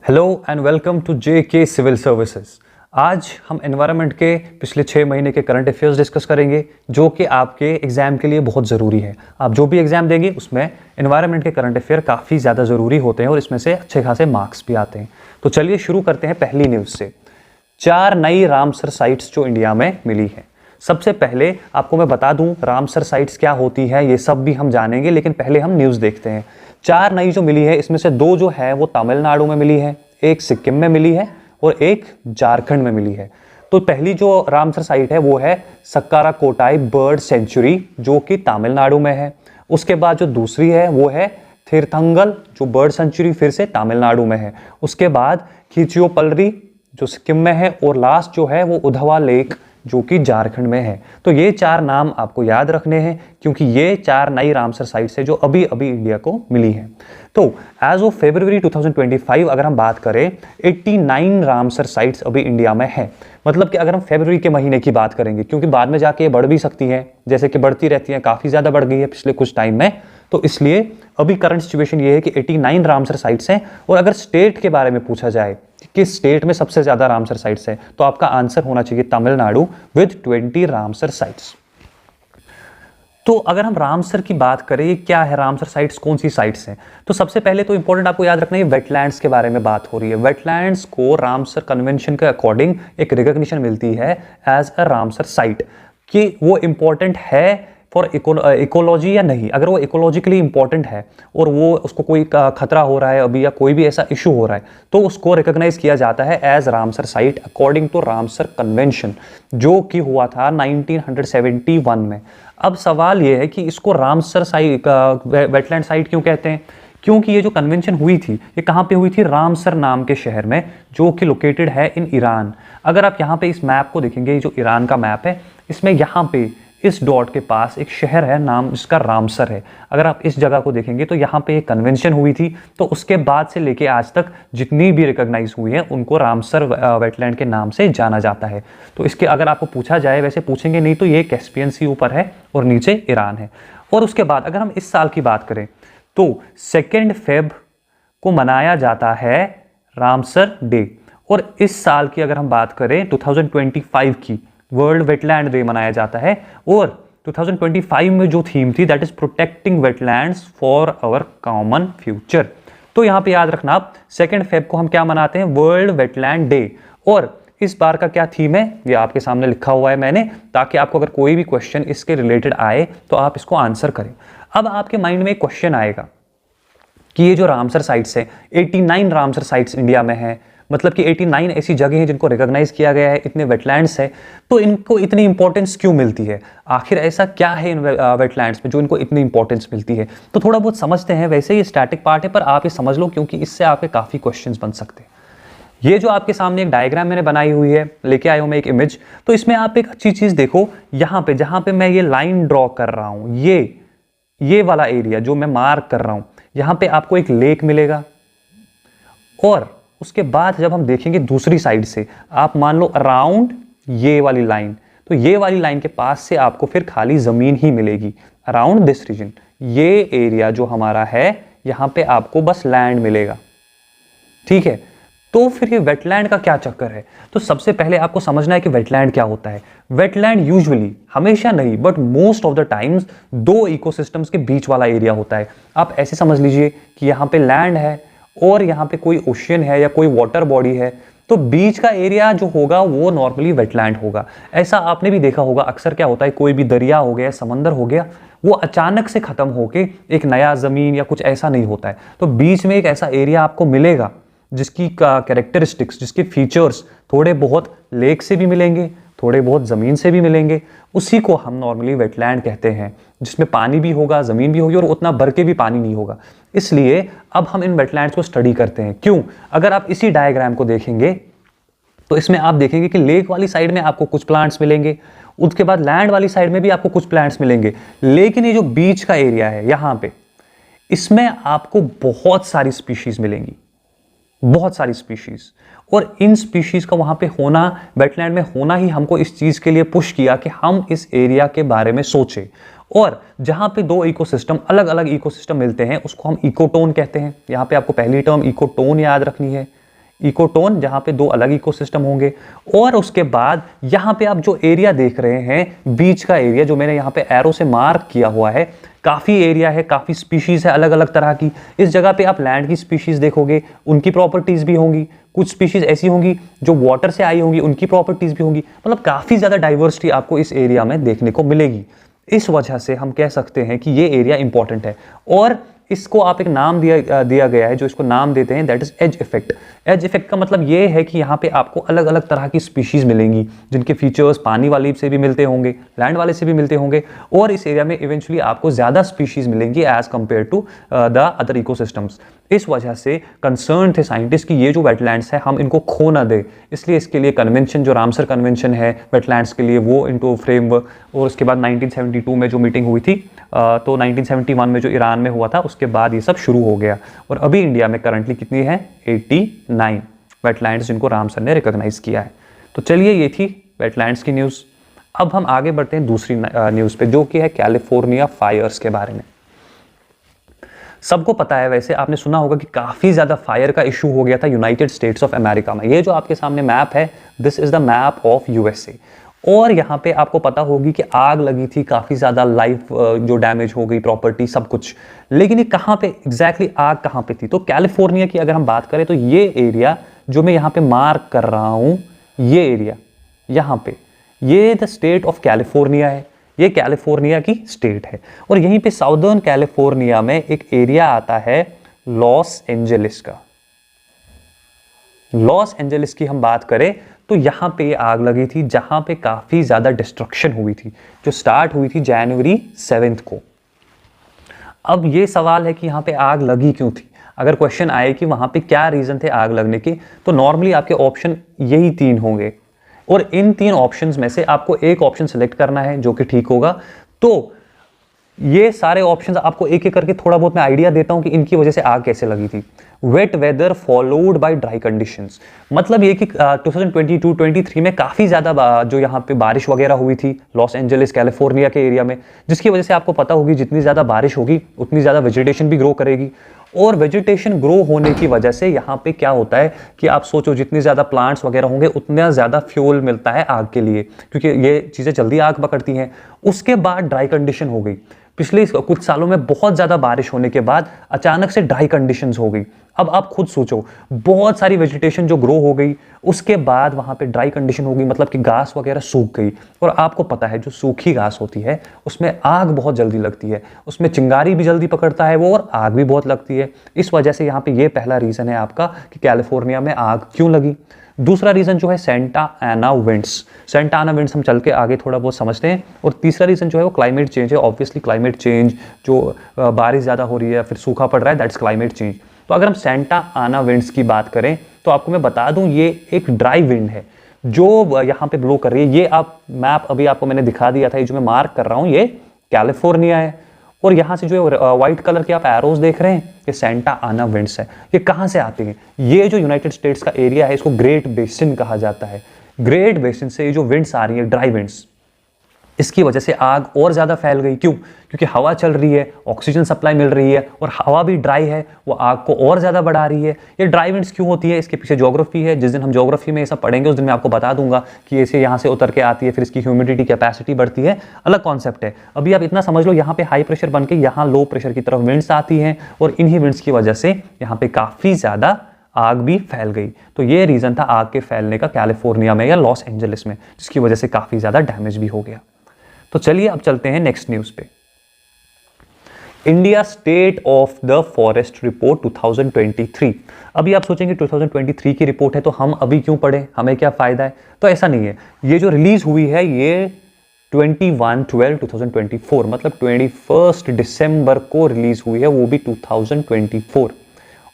Hello and welcome to JK civil services. आज हम environment के पिछले 6 महीने के करंट अफेयर्स डिस्कस करेंगे जो कि आपके एग्जाम के लिए बहुत ज़रूरी है। आप जो भी एग्जाम देंगे उसमें एनवायरनमेंट के करंट अफेयर काफ़ी ज़्यादा ज़रूरी होते हैं और इसमें से अच्छे खासे मार्क्स भी आते हैं। तो चलिए शुरू करते हैं पहली न्यूज़ से। 4 नई रामसर साइट्स जो इंडिया में मिली है। सबसे पहले आपको मैं बता दूं रामसर साइट्स क्या होती है, ये सब भी हम जानेंगे, लेकिन पहले हम न्यूज़ देखते हैं। 4 नई जो मिली है इसमें से 2 जो है वो तमिलनाडु में मिली है, एक सिक्किम में मिली है और एक झारखंड में मिली है। तो पहली जो रामसर साइट है वो है सक्कारा कोटाई बर्ड सेंचुरी जो कि तमिलनाडु में है। उसके बाद जो दूसरी है वो है थिरथंगल जो बर्ड सेंचुरी फिर से तमिलनाडु में है। उसके बाद खिचियोपल्ली जो सिक्किम में है और लास्ट जो है वो उधवा लेक जो कि झारखंड में है। तो ये 4 नाम आपको याद रखने हैं क्योंकि ये 4 नई रामसर साइट्स है जो अभी अभी इंडिया को मिली है। तो एज ऑफ फरवरी 2025 अगर हम बात करें 89 रामसर साइट्स अभी इंडिया में है। मतलब कि अगर हम फरवरी के महीने की बात करेंगे, क्योंकि बाद में जाके ये बढ़ भी सकती है, जैसे कि बढ़ती रहती है, काफ़ी ज़्यादा बढ़ गई है पिछले कुछ टाइम में। तो इसलिए अभी करंट सिचुएशन ये है कि 89 रामसर साइट्स हैं। और अगर स्टेट के बारे में पूछा जाए किस स्टेट में सबसे ज्यादा रामसर साइट्स है तो आपका आंसर होना चाहिए तमिलनाडु विद 20 रामसर साइट्स। तो अगर हम रामसर की बात करें, ये क्या है रामसर साइट्स, कौन सी साइट्स हैं? तो सबसे पहले तो इंपॉर्टेंट आपको याद रखना है वेटलैंड्स के बारे में बात हो रही है। वेटलैंड्स को रामसर कन्वेंशन के अकॉर्डिंग एक रिकॉग्निशन मिलती है एज अ रामसर साइट कि वो इंपॉर्टेंट है फॉर इकोलॉजी या नहीं। अगर वो इकोलॉजिकली इंपॉर्टेंट है और वो उसको कोई खतरा हो रहा है अभी या कोई भी ऐसा इशू हो रहा है तो उसको रिकॉग्नाइज किया जाता है as Ramsar site according to Ramsar convention जो कि हुआ था 1971 में। अब सवाल ये है कि इसको रामसर साइट वेटलैंड साइट क्यों कहते हैं? क्योंकि ये जो कन्वेंशन हुई थी ये कहाँ पे हुई थी? रामसर नाम के शहर में जो कि लोकेटेड है इन ईरान। अगर आप यहाँ पे इस मैप को देखेंगे, जो ईरान का मैप है, इसमें यहाँ पे इस डॉट के पास एक शहर है नाम जिसका रामसर है। अगर आप इस जगह को देखेंगे तो यहाँ पे एक कन्वेंशन हुई थी, तो उसके बाद से लेके आज तक जितनी भी रिकॉग्नाइज हुई है उनको रामसर वेटलैंड के नाम से जाना जाता है। तो इसके अगर आपको पूछा जाए, वैसे पूछेंगे नहीं, तो ये कैस्पियन सी ऊपर है और नीचे ईरान है। और उसके बाद अगर हम इस साल की बात करें तो 2 फेब को मनाया जाता है रामसर डे। और इस साल की अगर हम बात करें 2025 की, वर्ल्ड वेटलैंड डे मनाया जाता है। और 2025 में जो थीम थी that is protecting wetlands for our common future. तो यहां पे याद रखना आप 2 फेब को हम क्या मनाते हैं? World wetland day. और इस बार का क्या थीम है ये आपके सामने लिखा हुआ है मैंने, ताकि आपको अगर कोई भी क्वेश्चन इसके रिलेटेड आए तो आप इसको आंसर करें। अब आपके माइंड में एक क्वेश्चन आएगा कि ये जो रामसर साइट्स है, 89 रामसर साइट्स इंडिया में है, मतलब कि 89 ऐसी जगह हैं जिनको रिकॉग्नाइज किया गया है, इतने वेटलैंड्स है, तो इनको इतनी इंपॉर्टेंस क्यों मिलती है? आखिर ऐसा क्या है इन वेटलैंड्स में जो इनको इतनी इंपॉर्टेंस मिलती है? तो थोड़ा बहुत समझते हैं। वैसे ये स्टैटिक पार्ट है पर आप ये समझ लो क्योंकि इससे आपके काफ़ी क्वेश्चंस बन सकते हैं। ये जो आपके सामने एक डायग्राम मैंने बनाई हुई है, लेके आया हूं मैं एक इमेज, तो इसमें आप एक अच्छी चीज़ देखो, यहाँ पे जहाँ पे मैं ये लाइन ड्रॉ कर रहा हूँ, ये वाला एरिया जो मैं मार्क कर रहा हूँ, यहाँ पे आपको एक लेक मिलेगा। और उसके बाद जब हम देखेंगे दूसरी साइड से, आप मान लो अराउंड ये वाली लाइन, तो ये वाली लाइन के पास से आपको फिर खाली जमीन ही मिलेगी अराउंड दिस रीजन। ये एरिया जो हमारा है यहां पे आपको बस लैंड मिलेगा, ठीक है। तो फिर ये वेटलैंड का क्या चक्कर है? तो सबसे पहले आपको समझना है कि वेटलैंड क्या होता है। वेटलैंड यूजुअली, हमेशा नहीं but most of the times, 2 ecosystems के बीच वाला एरिया होता है। आप ऐसे समझ लीजिए कि यहाँ पे लैंड है और यहाँ पे कोई ओशियन है या कोई वाटर बॉडी है, तो बीच का एरिया जो होगा वो नॉर्मली वेटलैंड होगा। ऐसा आपने भी देखा होगा, अक्सर क्या होता है, कोई भी दरिया हो गया, समंदर हो गया, वो अचानक से खत्म होके एक नया जमीन या कुछ ऐसा नहीं होता है। तो बीच में एक ऐसा एरिया आपको मिलेगा जिसकी कैरेक्टरिस्टिक्स, जिसके फीचर्स थोड़े बहुत लेक से भी मिलेंगे, थोड़े बहुत ज़मीन से भी मिलेंगे, उसी को हम नॉर्मली वेटलैंड कहते हैं, जिसमें पानी भी होगा, ज़मीन भी होगी और उतना भर के भी पानी नहीं होगा। इसलिए अब हम इन वेटलैंड्स को स्टडी करते हैं। क्यों? अगर आप इसी डायग्राम को देखेंगे तो इसमें आप देखेंगे कि लेक वाली साइड में आपको कुछ प्लांट्स मिलेंगे, उसके बाद लैंड वाली साइड में भी आपको कुछ प्लांट्स मिलेंगे, लेकिन ये जो बीच का एरिया है यहाँ पे, इसमें आपको बहुत सारी स्पीशीज मिलेंगी, बहुत सारी स्पीशीज। और इन स्पीशीज का वहां पे होना, वेटलैंड में होना ही हमको इस चीज के लिए पुश किया कि हम इस एरिया के बारे में सोचें। और जहां पे 2 इकोसिस्टम, अलग अलग इकोसिस्टम मिलते हैं, उसको हम इकोटोन कहते हैं। यहां पे आपको पहली टर्म इकोटोन याद रखनी है। इकोटोन, जहां पे दो अलग इकोसिस्टम होंगे। और उसके बाद यहां पे आप जो एरिया देख रहे हैं, बीच का एरिया जो मैंने यहां पे एरो से मार्क किया हुआ है, काफ़ी एरिया है, काफ़ी स्पीशीज़ है अलग अलग तरह की। इस जगह पे आप लैंड की स्पीशीज़ देखोगे, उनकी प्रॉपर्टीज़ भी होंगी। कुछ स्पीशीज़ ऐसी होंगी जो वाटर से आई होंगी, उनकी प्रॉपर्टीज़ भी होंगी। मतलब काफ़ी ज़्यादा डाइवर्सिटी आपको इस एरिया में देखने को मिलेगी। इस वजह से हम कह सकते हैं कि ये एरिया इंपॉर्टेंट है। और इसको आप एक नाम दिया गया है, जो इसको नाम देते हैं, that is edge effect. Edge effect का मतलब ये है कि यहाँ पे आपको अलग अलग तरह की स्पीशीज मिलेंगी, जिनके फीचर्स पानी वाली से भी मिलते होंगे, लैंड वाले से भी मिलते होंगे, और इस एरिया में इवेंचुअली आपको ज़्यादा स्पीशीज मिलेंगी as compare to the other ecosystems. इस वजह से कंसर्न थे साइंटिस्ट कि ये जो वेटलैंड्स है हम इनको खो ना दे, इसलिए इसके लिए कन्वेंशन, जो रामसर कन्वेंशन है वेटलैंड्स के लिए, वो इनटू फ्रेमवर्क। और उसके बाद 1972 में जो मीटिंग हुई थी, तो 1971 में जो ईरान में हुआ था, उसके बाद ये सब शुरू हो गया। और अभी इंडिया में करंटली कितनी है? 89 वेटलैंड्स जिनको रामसर ने रिकॉग्नाइज किया है। तो चलिए, ये थी वेटलैंड्स की न्यूज़। अब हम आगे बढ़ते हैं दूसरी न्यूज़ पे, जो कि है कैलिफोर्निया फायर्स के बारे में। सबको पता है, वैसे आपने सुना होगा कि काफ़ी ज़्यादा फायर का इशू हो गया था यूनाइटेड स्टेट्स ऑफ अमेरिका में। ये जो आपके सामने मैप है, this is the map of USA. और यहाँ पे आपको पता होगी कि आग लगी थी, काफ़ी ज़्यादा लाइफ जो डैमेज हो गई, प्रॉपर्टी, सब कुछ। लेकिन ये कहाँ पे एग्जैक्टली आग कहाँ पे थी? तो कैलिफोर्निया की अगर हम बात करें तो ये एरिया जो मैं यहाँ पे मार्क कर रहा हूँ, ये एरिया यहाँ पे, ये द स्टेट ऑफ कैलिफोर्निया है। ये कैलिफोर्निया की स्टेट है। और यहीं पे साउदर्न कैलिफोर्निया में एक एरिया आता है लॉस एंजलिस का। लॉस एंजलिस की हम बात करें तो यहां पे आग लगी थी, जहां पे काफी ज्यादा डिस्ट्रक्शन हुई थी, जो स्टार्ट हुई थी जनवरी 7 को। अब ये सवाल है कि यहां पे आग लगी क्यों थी? अगर क्वेश्चन आए कि वहां पे क्या रीजन थे आग लगने के, तो नॉर्मली आपके ऑप्शन यही 3 होंगे। और इन 3 ऑप्शंस में से आपको एक ऑप्शन सेलेक्ट करना है जो कि ठीक होगा। तो ये सारे ऑप्शंस आपको एक एक करके थोड़ा बहुत मैं आइडिया देता हूं कि इनकी वजह से आग कैसे लगी थी। Wet weather followed by dry conditions, मतलब ये कि 2022-23 में काफ़ी ज़्यादा जो यहाँ पे बारिश वगैरह हुई थी लॉस एंजलिस कैलिफोर्निया के एरिया में, जिसकी वजह से आपको पता होगी जितनी ज़्यादा बारिश होगी उतनी ज़्यादा वेजिटेशन भी ग्रो करेगी। और वेजिटेशन ग्रो होने की वजह से यहाँ पे क्या होता है कि आप सोचो, जितनी ज़्यादा प्लांट्स वगैरह होंगे उतना ज़्यादा फ्यूल मिलता है आग के लिए, क्योंकि ये चीज़ें जल्दी आग पकड़ती हैं। उसके बाद ड्राई कंडीशन हो गई। पिछले कुछ सालों में बहुत ज़्यादा बारिश होने के बाद अचानक से ड्राई कंडीशंस हो गई। अब आप खुद सोचो, बहुत सारी वेजिटेशन जो ग्रो हो गई, उसके बाद वहाँ पे ड्राई कंडीशन हो गई, मतलब कि घास वगैरह सूख गई। और आपको पता है जो सूखी घास होती है उसमें आग बहुत जल्दी लगती है, उसमें चिंगारी भी जल्दी पकड़ता है वो, और आग भी बहुत लगती है। इस वजह से यहाँ पे ये पहला रीज़न है आपका कि कैलिफोर्निया में आग क्यों लगी। दूसरा रीज़न जो है सेंटा आना विंड्स। सेंटा आना विंड्स हम चल के आगे थोड़ा बहुत समझते हैं। और तीसरा रीज़न जो है वो क्लाइमेट चेंज है। ऑब्वियसली क्लाइमेट चेंज, जो बारिश ज़्यादा हो रही है, फिर सूखा पड़ रहा है, दैट्स क्लाइमेट चेंज। तो अगर हम सेंटा आना विंड्स की बात करें तो आपको मैं बता दूं, ये एक ड्राई विंड है जो यहाँ पे ब्लो कर रही है। ये आप मैप अभी आपको मैंने दिखा दिया था, ये जो मैं मार्क कर रहा हूँ ये कैलिफोर्निया है। और यहाँ से जो व्हाइट कलर के आप एरोज देख रहे हैं, ये सेंटा आना विंड्स है। ये कहाँ से आती हैं? ये जो यूनाइटेड स्टेट्स का एरिया है इसको ग्रेट बेसिन कहा जाता है। ग्रेट बेसिन से ये जो विंड्स आ रही है, ड्राई विंड्स, इसकी वजह से आग और ज़्यादा फैल गई। क्यों? क्योंकि हवा चल रही है, ऑक्सीजन सप्लाई मिल रही है, और हवा भी ड्राई है, वो आग को और ज़्यादा बढ़ा रही है। ये ड्राई विंड्स क्यों होती है, इसके पीछे ज्योग्राफी है। जिस दिन हम ज्योग्राफी में ये सब पढ़ेंगे उस दिन मैं आपको बता दूंगा कि ऐसे यहाँ से उतर के आती है, फिर इसकी ह्यूमिडिटी कैपेसिटी बढ़ती है, अलग कॉन्सेप्ट है। अभी आप इतना समझ लो, यहाँ पे हाई प्रेशर बन के यहाँ लो प्रेशर की तरफ विंड्स आती हैं, और इन्हीं विंड्स की वजह से यहाँ पे काफ़ी ज़्यादा आग भी फैल गई। तो ये रीज़न था आग के फैलने का कैलिफोर्निया में या लॉस एंजलिस में, जिसकी वजह से काफ़ी ज़्यादा डैमेज भी हो गया। तो चलिए अब चलते हैं नेक्स्ट न्यूज़ पे। India state of the forest report 2023। अभी आप सोचेंगे 2023 की रिपोर्ट है तो हम अभी क्यों पढ़ें, हमें क्या फ़ायदा है? तो ऐसा नहीं है। ये जो रिलीज़ हुई है ये 21/12/2024, मतलब 21 दिसंबर को रिलीज़ हुई है, वो भी 2024।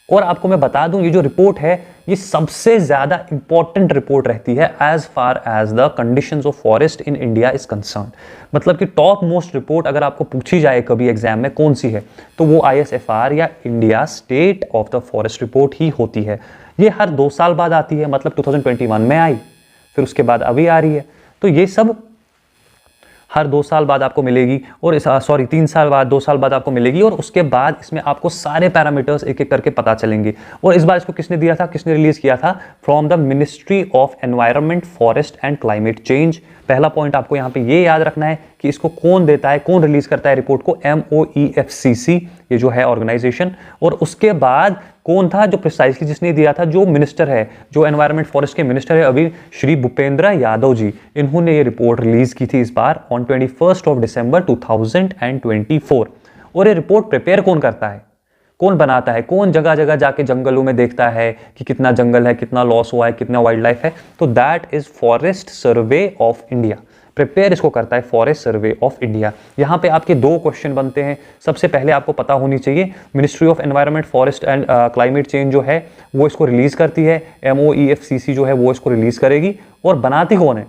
और आपको मैं बता दूं, ये जो रिपोर्ट है ये सबसे ज़्यादा इंपॉर्टेंट रिपोर्ट रहती है as far as the conditions of forest in India is concern. मतलब कि टॉप मोस्ट रिपोर्ट अगर आपको पूछी जाए कभी एग्जाम में कौन सी है, तो वो ISFR या India state of the forest report ही होती है। ये हर 2 साल बाद आती है, मतलब 2021 में आई, फिर उसके बाद अभी आ रही है। तो ये सब हर 2 साल बाद आपको मिलेगी, और 3 साल बाद, 2 साल बाद आपको मिलेगी, और उसके बाद इसमें आपको सारे पैरामीटर्स एक एक करके पता चलेंगे। और इस बार इसको किसने दिया था, किसने रिलीज किया था? From the ministry of environment, forest and climate change. पहला पॉइंट आपको यहाँ पे ये याद रखना है कि इसको कौन देता है, कौन रिलीज करता है रिपोर्ट को? MOEFCC, ये जो है ऑर्गेनाइजेशन। और उसके बाद कौन था जो प्रिसाइसली जिसने दिया था? जो मिनिस्टर है, जो एनवायरनमेंट फॉरेस्ट के मिनिस्टर है अभी, श्री भूपेंद्र यादव जी, इन्होंने ये रिपोर्ट रिलीज की थी इस बार ऑन 21 दिसंबर 2024। और ये रिपोर्ट प्रिपेयर कौन करता है, कौन बनाता है, कौन जगह जगह जाके जंगलों में देखता है कि कितना जंगल है, कितना लॉस हुआ है, कितना वाइल्ड लाइफ है? तो that is forest survey of India. Prepare इसको करता है फॉरेस्ट सर्वे ऑफ इंडिया। यहाँ पे आपके 2 क्वेश्चन बनते हैं। सबसे पहले आपको पता होनी चाहिए ministry of environment, forest and climate change जो है वो इसको रिलीज करती है, MOEFCC जो है वो इसको रिलीज करेगी। और बनाती कौन है?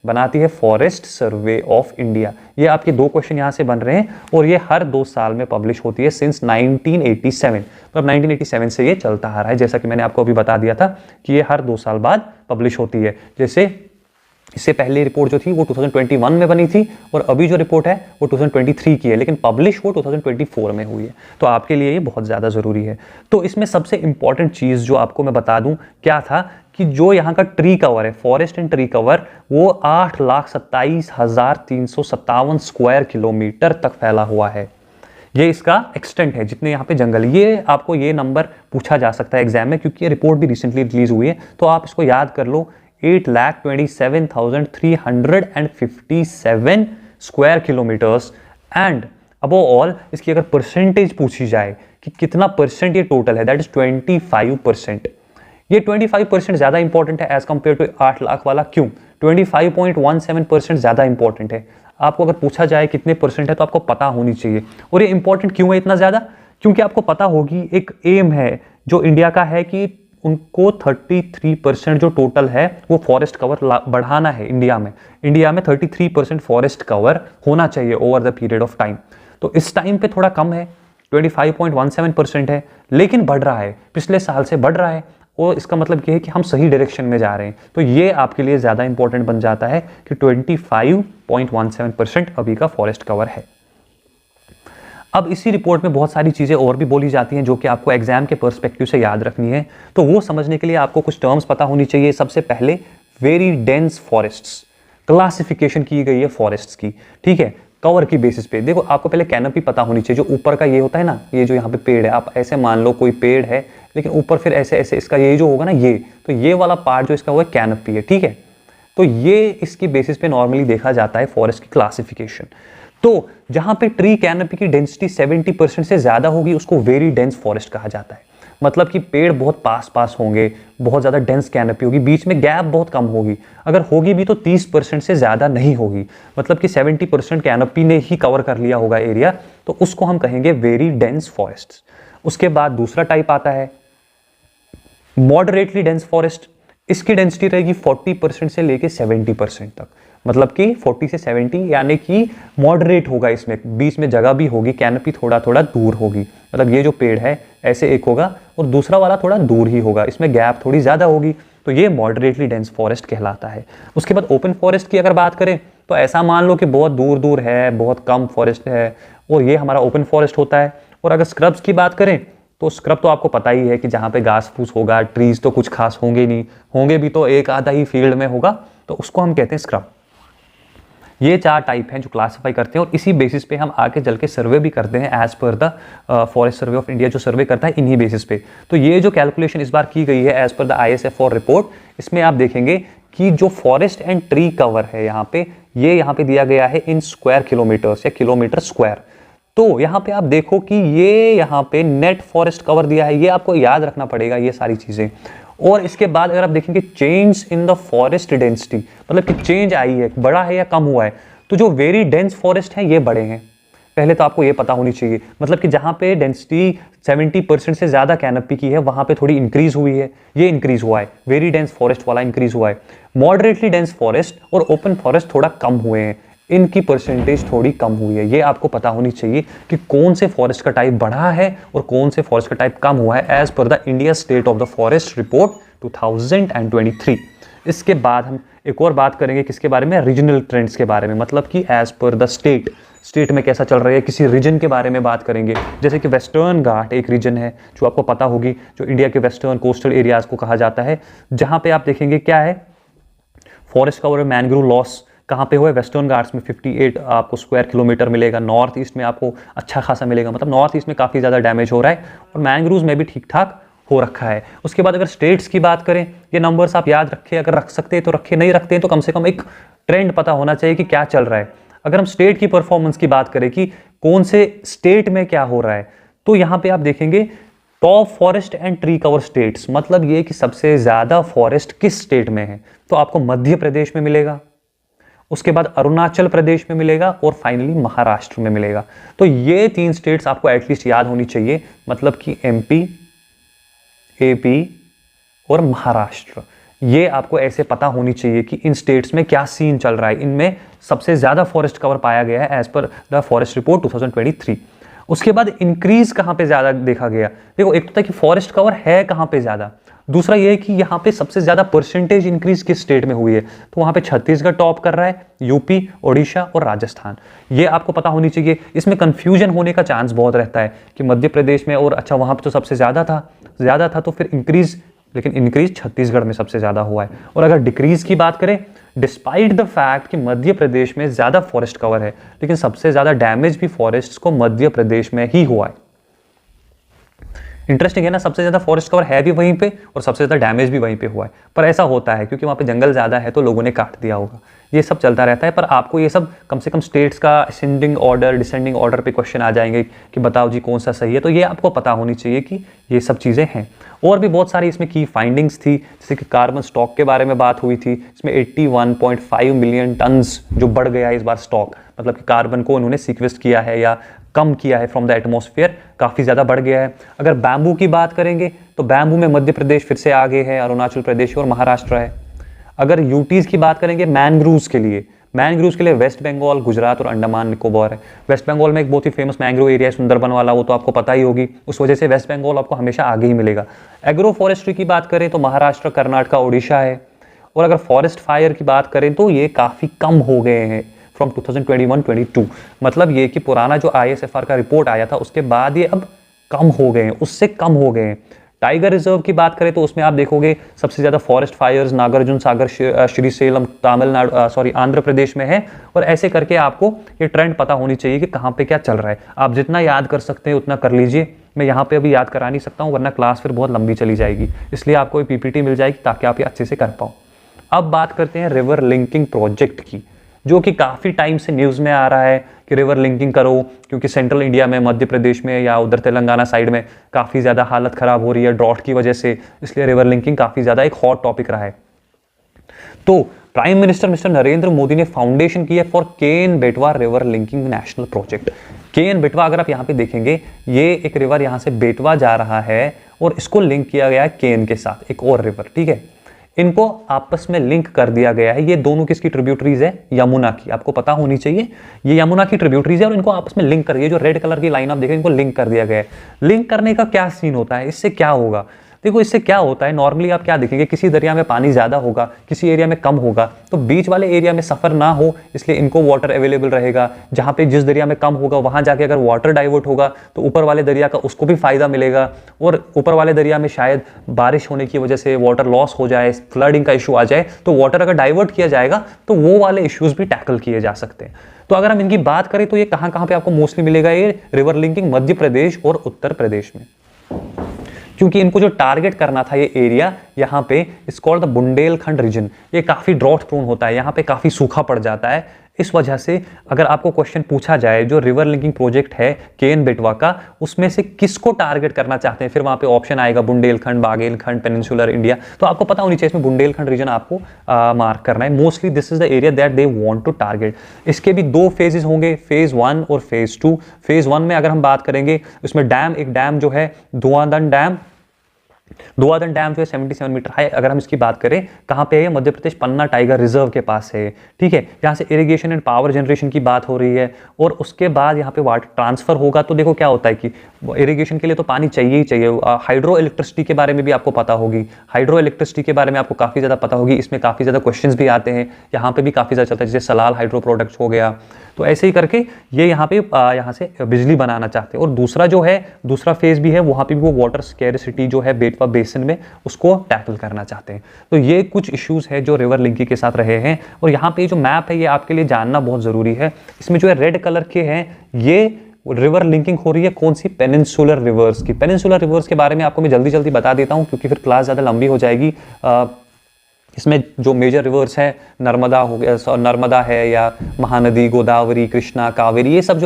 बनाती है फॉरेस्ट सर्वे ऑफ इंडिया। ये आपके 2 क्वेश्चन यहाँ से बन रहे हैं, और ये हर 2 साल में पब्लिश होती है सिंस 1987। मतलब 1987 से ये चलता आ रहा है, जैसा कि मैंने आपको अभी बता दिया था कि ये हर 2 साल बाद पब्लिश होती है। जैसे इससे पहले रिपोर्ट जो थी वो 2021 में बनी थी, और अभी जो रिपोर्ट है वो 2023 की है, लेकिन पब्लिश वो 2024 में हुई है। तो आपके लिए ये बहुत ज़्यादा ज़रूरी है। तो इसमें सबसे इंपॉर्टेंट चीज़ जो आपको मैं बता दूं क्या था, कि जो यहाँ का ट्री कवर है, फॉरेस्ट एंड ट्री कवर, वो 8,27,357 स्क्वायर किलोमीटर तक फैला हुआ है। ये इसका एक्सटेंट है, जितने यहाँ पे जंगल। ये आपको ये नंबर पूछा जा सकता है एग्जाम में, क्योंकि ये रिपोर्ट भी रिसेंटली रिलीज हुई है, तो आप इसको याद कर लो। 8,27,357 square kilometres. And above all इसकी अगर परसेंटेज पूछी जाए कि कितना परसेंट ये टोटल है, दैट इज 25%। ये 25% ज्यादा इंपॉर्टेंट है एज कंपेयर टू 8 लाख वाला। क्यों? 25.17% ज्यादा इंपॉर्टेंट है। आपको अगर पूछा जाए कितने परसेंट है तो आपको पता होनी चाहिए। और ये इंपॉर्टेंट क्यों है इतना ज्यादा? क्योंकि आपको पता होगी एक एम है जो इंडिया का है कि उनको 33% जो टोटल है वो फॉरेस्ट कवर बढ़ाना है इंडिया में। इंडिया में 33% फॉरेस्ट कवर होना चाहिए over the period of time. तो इस टाइम पे थोड़ा कम है, 25.17% है, लेकिन बढ़ रहा है, पिछले साल से बढ़ रहा है। और इसका मतलब ये है कि हम सही डायरेक्शन में जा रहे हैं। तो ये आपके लिए ज़्यादा इंपॉर्टेंट बन जाता है कि 25.17% अभी का फॉरेस्ट कवर है। अब इसी रिपोर्ट में बहुत सारी चीज़ें और भी बोली जाती हैं जो कि आपको एग्जाम के पर्सपेक्टिव से याद रखनी है। तो वो समझने के लिए आपको कुछ टर्म्स पता होनी चाहिए। सबसे पहले वेरी डेंस फॉरेस्ट्स, क्लासिफिकेशन की गई है फॉरेस्ट्स की, ठीक है, कवर की बेसिस पे। देखो आपको पहले कैनोपी पता होनी चाहिए। जो ऊपर का ये होता है ना, ये जो यहाँ पे पेड़ है, आप ऐसे मान लो कोई पेड़ है, लेकिन ऊपर फिर ऐसे ऐसे इसका ये जो होगा ना, ये तो ये वाला पार्ट जो इसका वो कैनोपी है, ठीक है। तो ये इसकी बेसिस पे नॉर्मली देखा जाता है फॉरेस्ट की क्लासिफिकेशन। तो जहां पे ट्री कैनोपी की डेंसिटी 70% से ज्यादा होगी उसको वेरी डेंस फॉरेस्ट कहा जाता है। मतलब कि पेड़ बहुत पास पास होंगे, बहुत ज्यादा डेंस कैनोपी होगी, बीच में गैप बहुत कम होगी, अगर होगी भी तो 30% से ज्यादा नहीं होगी। मतलब कि 70% कैनोपी ने ही कवर कर लिया होगा एरिया, तो उसको हम कहेंगे वेरी डेंस फॉरेस्ट। उसके बाद दूसरा टाइप आता है मॉडरेटली डेंस फॉरेस्ट। इसकी डेंसिटी रहेगी 40% से लेके 70% तक। मतलब कि 40 से 70 यानी कि मॉडरेट होगा, इसमें बीच में जगह भी होगी, कैनोपी थोड़ा थोड़ा दूर होगी। मतलब ये जो पेड़ है ऐसे एक होगा और दूसरा वाला थोड़ा दूर ही होगा, इसमें गैप थोड़ी ज़्यादा होगी, तो ये मॉडरेटली डेंस फॉरेस्ट कहलाता है। उसके बाद ओपन फॉरेस्ट की अगर बात करें तो ऐसा मान लो कि बहुत दूर दूर है, बहुत कम फॉरेस्ट है, और ये हमारा ओपन फॉरेस्ट होता है। और अगर स्क्रब्स की बात करें तो स्क्रब तो आपको पता ही है कि जहाँ पे घास फूस होगा, ट्रीज तो कुछ खास होंगे नहीं, होंगे भी तो एक आधा ही फील्ड में होगा, तो उसको हम कहते हैं स्क्रब। ये 4 टाइप हैं जो क्लासिफाई करते हैं, और इसी बेसिस पे हम आगे चल के सर्वे भी करते हैं as per the forest survey of India, जो सर्वे करता है इन्हीं बेसिस पे। तो ये जो कैलकुलेशन इस बार की गई है as per the ISFR report, इसमें आप देखेंगे कि जो फॉरेस्ट एंड ट्री कवर है यहाँ पे, ये यहाँ पे दिया गया है इन स्क्वायर किलोमीटर्स या किलोमीटर स्क्वायर। तो यहाँ पे आप देखो कि ये यहाँ पे नेट फॉरेस्ट कवर दिया है, ये आपको याद रखना पड़ेगा ये सारी चीजें। और इसके बाद अगर आप देखेंगे change in the forest density, मतलब कि चेंज आई है, बड़ा है या कम हुआ है, तो जो वेरी डेंस फॉरेस्ट है ये बड़े हैं। पहले तो आपको ये पता होनी चाहिए, मतलब कि जहाँ पे डेंसिटी 70% से ज्यादा कैनोपी की है वहां पे थोड़ी इंक्रीज हुई है, ये इंक्रीज हुआ है, वेरी डेंस फॉरेस्ट वाला इंक्रीज हुआ है। मॉडरेटली डेंस फॉरेस्ट और ओपन फॉरेस्ट थोड़ा कम हुए हैं, इनकी परसेंटेज थोड़ी कम हुई है। ये आपको पता होनी चाहिए कि कौन से फॉरेस्ट का टाइप बढ़ा है और कौन से फॉरेस्ट का टाइप कम हुआ है as per the India state of the forest report 2023। इसके बाद हम एक और बात करेंगे किसके बारे में, रीजनल ट्रेंड्स के बारे में, मतलब कि एज पर द स्टेट में कैसा चल रहा है, किसी रीजन के बारे में बात करेंगे। जैसे कि वेस्टर्न घाट एक रीजन है जो आपको पता होगी, जो इंडिया के वेस्टर्न कोस्टल एरियाज को कहा जाता है, जहां पे आप देखेंगे क्या है, फॉरेस्ट कवर, मैनग्रोव लॉस कहाँ पे हुआ है, वेस्टर्न घाट्स में 58 आपको स्क्वायर किलोमीटर मिलेगा, नॉर्थ ईस्ट में आपको अच्छा खासा मिलेगा, मतलब नॉर्थ ईस्ट में काफ़ी ज़्यादा डैमेज हो रहा है और मैनग्रोव्स में भी ठीक ठाक हो रखा है। उसके बाद अगर स्टेट्स की बात करें, ये नंबर्स आप याद रखें, अगर रख सकते हैं तो रखें, नहीं रखते हैं तो कम से कम एक ट्रेंड पता होना चाहिए कि क्या चल रहा है। अगर हम स्टेट की परफॉर्मेंस की बात करें कि कौन से स्टेट में क्या हो रहा है, तो यहाँ पे आप देखेंगे top forest and tree cover states, मतलब ये कि सबसे ज्यादा फॉरेस्ट किस स्टेट में है, तो आपको मध्य प्रदेश में मिलेगा, उसके बाद अरुणाचल प्रदेश में मिलेगा और फाइनली महाराष्ट्र में मिलेगा। तो ये 3 स्टेट्स आपको एटलीस्ट याद होनी चाहिए, मतलब कि एमपी, एपी और महाराष्ट्र। ये आपको ऐसे पता होनी चाहिए कि इन स्टेट्स में क्या सीन चल रहा है, इनमें सबसे ज्यादा फॉरेस्ट कवर पाया गया है as per the forest report 2023। उसके बाद इंक्रीज कहां पे ज्यादा देखा गया, देखो एक तो था कि फॉरेस्ट कवर है कहां पे ज्यादा, दूसरा ये है कि यहाँ पे सबसे ज्यादा परसेंटेज इंक्रीज किस स्टेट में हुई है, तो वहां पे छत्तीसगढ़ टॉप कर रहा है, यूपी, ओडिशा और राजस्थान। ये आपको पता होनी चाहिए। इसमें कंफ्यूजन होने का चांस बहुत रहता है कि मध्य प्रदेश में और अच्छा वहां पे तो सबसे ज्यादा था तो फिर इंक्रीज, लेकिन इंक्रीज छत्तीसगढ़ में सबसे ज्यादा हुआ है। और अगर डिक्रीज की बात करें, डिस्पाइट द फैक्ट कि मध्य प्रदेश में ज्यादा फॉरेस्ट कवर है, लेकिन सबसे ज्यादा डैमेज भी फॉरेस्ट को मध्य प्रदेश में ही हुआ है। इंटरेस्टिंग है ना, सबसे ज्यादा फॉरेस्ट कवर है भी वहीं पे और सबसे ज्यादा डैमेज भी वहीं पे हुआ है। पर ऐसा होता है क्योंकि वहां पे जंगल ज्यादा है तो लोगों ने काट दिया होगा, ये सब चलता रहता है। पर आपको ये सब कम से कम स्टेट्स का असेंडिंग ऑर्डर, डिसेंडिंग ऑर्डर पे क्वेश्चन आ जाएंगे कि बताओ जी कौन सा सही है, तो ये आपको पता होनी चाहिए कि ये सब चीजें हैं। और भी बहुत सारी इसमें की फाइंडिंग्स थी, जैसे कि कार्बन स्टॉक के बारे में बात हुई थी। इसमें 81.5 मिलियन टन्स जो बढ़ गया है इस बार स्टॉक, मतलब कि कार्बन को उन्होंने सीक्वेस्ट किया है या कम किया है फ्रॉम द एटमॉस्फेयर, काफी ज्यादा बढ़ गया है। अगर बैम्बू की बात करेंगे तो बैम्बू में मध्य प्रदेश फिर से आगे है, अरुणाचल प्रदेश और महाराष्ट्र है। अगर यूटीज की बात करेंगे मैनग्रूव्स के लिए वेस्ट बंगाल, गुजरात और अंडमान निकोबार है। वेस्ट बंगाल में एक बहुत ही फेमस मैंग्रोव एरिया है सुंदरबन वाला, वो तो आपको पता ही होगी, उस वजह से वेस्ट बंगाल आपको हमेशा आगे ही मिलेगा। एग्रो फॉरेस्ट्री की बात करें तो महाराष्ट्र, कर्नाटक, ओडिशा है। और अगर फॉरेस्ट फायर की बात करें तो ये काफी कम हो गए हैं फ्रॉम 2021-22, मतलब ये कि पुराना जो ISFR का रिपोर्ट आया था उसके बाद ये अब कम हो गए हैं, उससे कम हो गए हैं। टाइगर रिजर्व की बात करें तो उसमें आप देखोगे सबसे ज्यादा फॉरेस्ट फायर्स नागार्जुन सागर, श्रीशैलम, तमिलनाडु, आंध्र प्रदेश में है। और ऐसे करके आपको ये ट्रेंड पता होनी चाहिए कि कहाँ पे क्या चल रहा है। आप जितना याद कर सकते हैं उतना कर लीजिए, मैं यहाँ पे अभी याद करा नहीं सकता हूँ वरना क्लास फिर बहुत लंबी चली जाएगी, इसलिए आपको ये PPT मिल जाएगी ताकि आप ये अच्छे से कर पाओ। अब बात करते हैं रिवर लिंकिंग प्रोजेक्ट की, जो कि काफी टाइम से न्यूज में आ रहा है कि रिवर लिंकिंग करो, क्योंकि सेंट्रल इंडिया में, मध्य प्रदेश में या उधर तेलंगाना साइड में काफी ज्यादा हालत खराब हो रही है ड्रॉट की वजह से, इसलिए रिवर लिंकिंग काफी ज्यादा एक हॉट टॉपिक रहा है। तो prime minister mister Narendra Modi ने फाउंडेशन की है फॉर केन बेटवा रिवर लिंकिंग नेशनल प्रोजेक्ट। केन बेटवा अगर आप यहाँ पे देखेंगे, ये एक रिवर यहाँ से बेटवा जा रहा है और इसको लिंक किया गया है केन के साथ, एक और रिवर, ठीक है। इनको आपस में लिंक कर दिया गया है। ये दोनों किसकी ट्रिब्यूटरीज है, यमुना की, आपको पता होनी चाहिए ये यमुना की ट्रिब्यूटरीज है और इनको आपस में लिंक कर दिया। जो रेड कलर की लाइन आप देखें, इनको लिंक कर दिया गया है। लिंक करने का क्या सीन होता है, इससे क्या होगा, देखो इससे क्या होता है, नॉर्मली आप क्या देखेंगे, किसी दरिया में पानी ज्यादा होगा, किसी एरिया में कम होगा, तो बीच वाले एरिया में सफर ना हो इसलिए इनको वाटर अवेलेबल रहेगा। जहां पे जिस दरिया में कम होगा वहां जाके अगर वाटर डाइवर्ट होगा तो ऊपर वाले दरिया का उसको भी फायदा मिलेगा। और ऊपर वाले दरिया में शायद बारिश होने की वजह से वाटर लॉस हो जाए, फ्लडिंग का इशू आ जाए, तो वाटर अगर डाइवर्ट किया जाएगा तो वो वाले इश्यूज भी टैकल किए जा सकते हैं। तो अगर हम इनकी बात करें तो ये कहां कहां पे आपको मोस्टली मिलेगा, ये रिवर लिंकिंग मध्य प्रदेश और उत्तर प्रदेश में, क्योंकि इनको जो टारगेट करना था ये एरिया, यहाँ पे it's called the Bundelkhand region, ये काफी ड्रॉट प्रोन होता है, यहाँ पे काफी सूखा पड़ जाता है। इस वजह से अगर आपको क्वेश्चन पूछा जाए जो रिवर लिंकिंग प्रोजेक्ट है केन बेटवा का, उसमें से किसको टारगेट करना चाहते हैं, फिर वहां पे ऑप्शन आएगा बुंदेलखंड, बागेलखंड, पेनिनसुलर इंडिया। तो आपको पता होनी चाहिए इसमें बुंदेलखंड रीजन आपको मार्क करना है। Mostly this is the area that they want to target. इसके भी 2 फेजेस होंगे, फेज 1 और फेज 2। फेज 1 में अगर हम बात करेंगे, उसमें डैम, एक डैम जो है धुआंधन डैम, दुआधन डैम जो है 77 मीटर हाई। अगर हम इसकी बात करें कहाँ पे है, मध्य प्रदेश पन्ना टाइगर रिजर्व के पास है, ठीक है। यहाँ से इरिगेशन एंड पावर जनरेशन की बात हो रही है, और उसके बाद यहाँ पे वाटर ट्रांसफर होगा। तो देखो क्या होता है कि इरिगेशन के लिए तो पानी चाहिए ही चाहिए। हाइड्रो इलेक्ट्रिसिटी के बारे में भी आपको पता होगी, हाइड्रो इलेक्ट्रिसिटी के बारे में आपको काफ़ी ज़्यादा पता होगी। इसमें काफ़ी ज़्यादा क्वेश्चंस भी आते हैं, यहाँ पे भी काफ़ी ज़्यादा चलता है, जैसे सलाल हाइड्रो प्रोडक्ट्स हो गया। तो ऐसे ही करके ये यहाँ पे यहाँ से बिजली बनाना चाहते हैं। और दूसरा जो है, दूसरा फेज भी है, वहाँ पे भी वो वाटर स्कैरिसिटी जो है बेतवा बेसिन में, उसको टैकल करना चाहते हैं। तो ये कुछ इश्यूज है जो रिवर लिंकिंग के साथ रहे हैं। और यहाँ पे जो मैप है ये आपके लिए जानना बहुत ज़रूरी है। इसमें जो है रेड कलर के हैं, ये रिवर लिंकिंग हो रही है कौन सी, पेनिनसुलर रिवर्स की। पेनिनसुलर रिवर्स के बारे में आपको मैं जल्दी जल्दी बता देता हूँ, क्योंकि फिर क्लास ज़्यादा लंबी हो जाएगी। इसमें जो मेजर रिवर्स है, नर्मदा हो गया, नर्मदा है, या महानदी, गोदावरी, कृष्णा, कावेरी, ये सब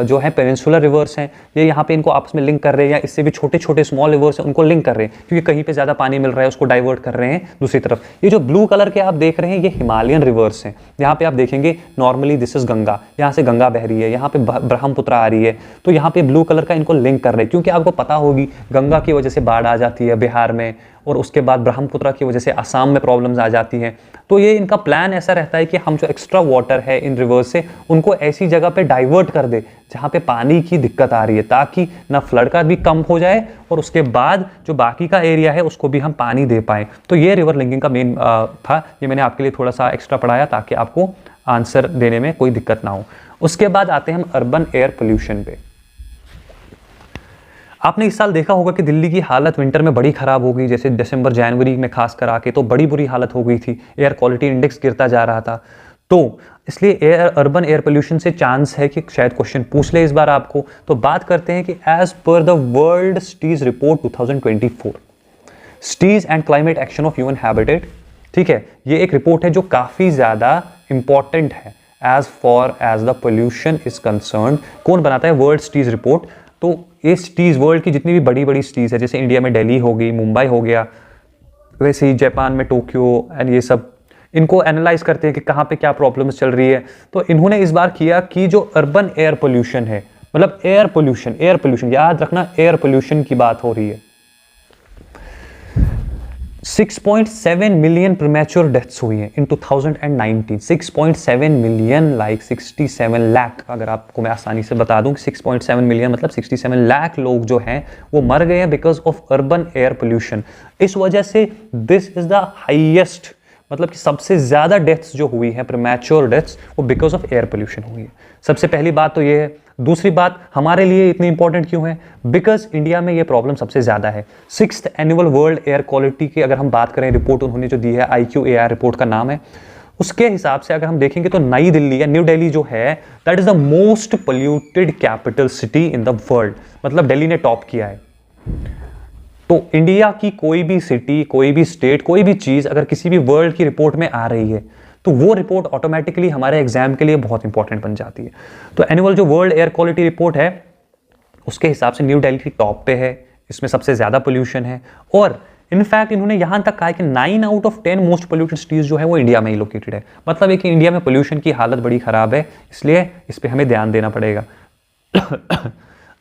जो है पेनिनसुलर रिवर्स हैं। ये यहाँ पे इनको आपस में लिंक कर रहे हैं, या इससे भी छोटे छोटे स्मॉल रिवर्स हैं उनको लिंक कर रहे हैं, क्योंकि कहीं पे ज़्यादा पानी मिल रहा है उसको डाइवर्ट कर रहे हैं दूसरी तरफ। ये जो ब्लू कलर के आप देख रहे हैं ये हिमालयन रिवर्स हैं। यहाँ पे आप देखेंगे नॉर्मली दिस इज गंगा, यहाँ से गंगा बह रही है, यहाँ पे ब्रह्मपुत्र आ रही है। तो यहाँ पे ब्लू कलर का इनको लिंक कर रहे हैं, क्योंकि आपको पता होगी गंगा की वजह से बाढ़ आ जाती है बिहार में, और उसके बाद ब्रह्मपुत्र की वजह से असम में प्रॉब्लम्स आ जाती हैं। तो ये इनका प्लान ऐसा रहता है कि हम जो एक्स्ट्रा वाटर है इन रिवर्स से, उनको ऐसी जगह पे डाइवर्ट कर दे जहाँ पे पानी की दिक्कत आ रही है, ताकि ना फ्लड का भी कम हो जाए, और उसके बाद जो बाकी का एरिया है उसको भी हम पानी दे पाएँ। तो ये रिवर लिंकिंग का मेन था, ये मैंने आपके लिए थोड़ा सा एक्स्ट्रा पढ़ाया ताकि आपको आंसर देने में कोई दिक्कत ना हो। उसके बाद आते हैं हम अर्बन एयर पोल्यूशन पे। आपने इस साल देखा होगा कि दिल्ली की हालत विंटर में बड़ी ख़राब हो गई, जैसे दिसंबर जनवरी में खास कर आके तो बड़ी बुरी हालत हो गई थी, एयर क्वालिटी इंडेक्स गिरता जा रहा था। तो इसलिए अर्बन एयर पोल्यूशन से चांस है कि शायद क्वेश्चन पूछ ले इस बार आपको। तो बात करते हैं कि as per the world cities report 2024, cities and climate action of human habitat, ठीक है, ये एक रिपोर्ट है जो काफ़ी ज़्यादा इंपॉर्टेंट है as far as the pollution is concern. कौन बनाता है? World cities report. तो ये सिटीज़ वर्ल्ड की जितनी भी बड़ी बड़ी सिटीज़ है, जैसे इंडिया में दिल्ली हो गई, मुंबई हो गया, वैसे ही जापान में टोक्यो एंड ये सब, इनको एनालाइज करते हैं कि कहाँ पे क्या प्रॉब्लम्स चल रही है। तो इन्होंने इस बार किया कि जो अर्बन एयर पोल्यूशन है, मतलब एयर पोल्यूशन याद रखना, एयर पोल्यूशन की बात हो रही है। 6.7 मिलियन प्रीमैच्योर डेथ्स हुई हैं इन 2019। 6.7 मिलियन लाइक 67 लाख, अगर आपको मैं आसानी से बता दूं कि 6.7 मिलियन मतलब 67 लाख लोग जो हैं वो मर गए हैं because of urban air pollution. इस वजह से दिस इज द हाईएस्ट, मतलब कि सबसे ज़्यादा डेथ्स जो हुई है, प्रीमैच्योर डेथ्स, वो बिकॉज ऑफ एयर पोल्यूशन हुई है। सबसे पहली बात तो ये है। दूसरी बात, हमारे लिए इतनी इंपॉर्टेंट क्यों है? बिकॉज इंडिया में ये प्रॉब्लम सबसे ज़्यादा है। 6th annual world air quality की अगर हम बात करें, रिपोर्ट उन्होंने जो दी है, IQAR रिपोर्ट का नाम है, उसके हिसाब से अगर हम देखेंगे तो नई दिल्ली या न्यू दिल्ली जो है, that is the most polluted capital city in the world. मतलब दिल्ली ने टॉप किया है। तो इंडिया की कोई भी सिटी, कोई भी स्टेट, कोई भी चीज़ अगर किसी भी वर्ल्ड की रिपोर्ट में आ रही है तो वो रिपोर्ट ऑटोमेटिकली हमारे एग्जाम के लिए बहुत इंपॉर्टेंट बन जाती है। तो एनुअल जो वर्ल्ड एयर क्वालिटी रिपोर्ट है उसके हिसाब से न्यू दिल्ली टॉप पे है, इसमें सबसे ज़्यादा पोल्यूशन है। और इनफैक्ट इन्होंने यहाँ तक कहा कि 9 out of 10 most polluted cities जो है वो इंडिया में ही लोकेटेड है। मतलब है कि इंडिया में पोल्यूशन की हालत बड़ी ख़राब है, इसलिए इस पर हमें ध्यान देना पड़ेगा।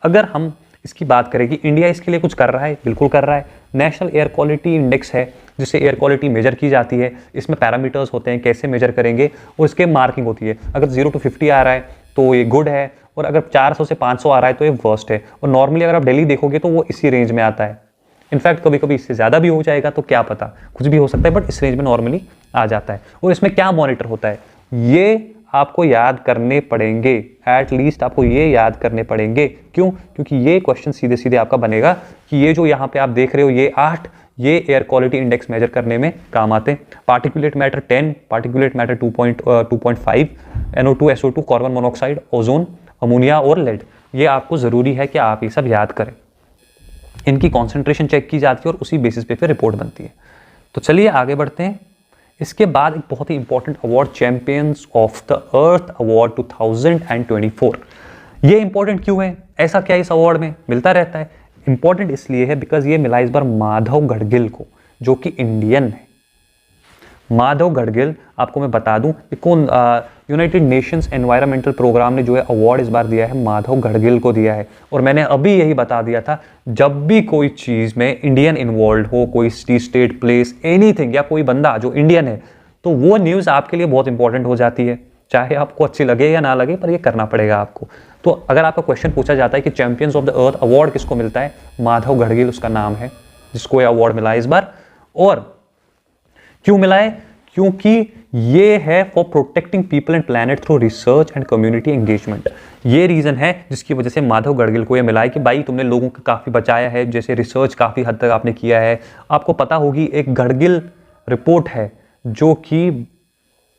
अगर हम इसकी बात करें कि इंडिया इसके लिए कुछ कर रहा है, बिल्कुल कर रहा है। नेशनल एयर क्वालिटी इंडेक्स है जिससे एयर क्वालिटी मेजर की जाती है। इसमें पैरामीटर्स होते हैं, कैसे मेजर करेंगे, और इसके मार्किंग होती है। अगर 0 to 50 आ रहा है तो ये गुड है, और अगर 400 से 500 आ रहा है तो ये वर्स्ट है। और नॉर्मली अगर आप दिल्ली देखोगे तो वो इसी रेंज में आता है। इनफैक्ट कभी कभी इससे ज़्यादा भी हो जाएगा, तो क्या पता, कुछ भी हो सकता है, बट इस रेंज में नॉर्मली आ जाता है। और इसमें क्या मॉनिटर होता है, ये आपको याद करने पड़ेंगे, एटलीस्ट आपको ये याद करने पड़ेंगे। क्यों? क्योंकि ये क्वेश्चन सीधे सीधे आपका बनेगा कि ये जो यहाँ पे आप देख रहे हो ये 8, ये एयर क्वालिटी इंडेक्स मेजर करने में काम आते हैं। Particulate matter 10, particulate matter 2.5, NO2, SO2, carbon monoxide, ozone, ammonia और लेड। ये आपको ज़रूरी है कि आप ये सब याद करें। इनकी कॉन्सेंट्रेशन चेक की जाती है और उसी बेसिस पे फिर रिपोर्ट बनती है। तो चलिए आगे बढ़ते हैं। इसके बाद एक बहुत ही important award, champions of the Earth award 2024। ये इंपॉर्टेंट क्यों है? ऐसा क्या इस अवार्ड में मिलता रहता है? इंपॉर्टेंट इसलिए है बिकॉज ये मिला इस बार माधव गढ़गिल को, जो कि इंडियन है। माधव गढ़गिल, आपको मैं बता दूं कि कौन यूनाइटेड नेशंस एनवायरमेंटल प्रोग्राम ने जो है अवार्ड इस बार दिया है माधव गढ़गिल को दिया है। और मैंने अभी यही बता दिया था, जब भी कोई चीज़ में इंडियन इन्वॉल्व हो, कोई स्टेट प्लेस एनीथिंग, या कोई बंदा जो इंडियन है, तो वो न्यूज़ आपके लिए बहुत इंपॉर्टेंट हो जाती है, चाहे आपको अच्छी लगे या ना लगे, पर ये करना पड़ेगा आपको। तो अगर आपका क्वेश्चन पूछा जाता है कि champions of the Earth award किसको मिलता है, माधव गढ़गिल उसका नाम है जिसको ये अवार्ड मिला है इस बार। और क्यों मिला है? क्योंकि ये है for protecting people and planet through research and community engagement. ये रीजन है जिसकी वजह से माधव गढ़गिल को ये मिला है कि भाई तुमने लोगों को काफ़ी बचाया है, जैसे रिसर्च काफ़ी हद तक आपने किया है। आपको पता होगी एक गढ़गिल रिपोर्ट है जो कि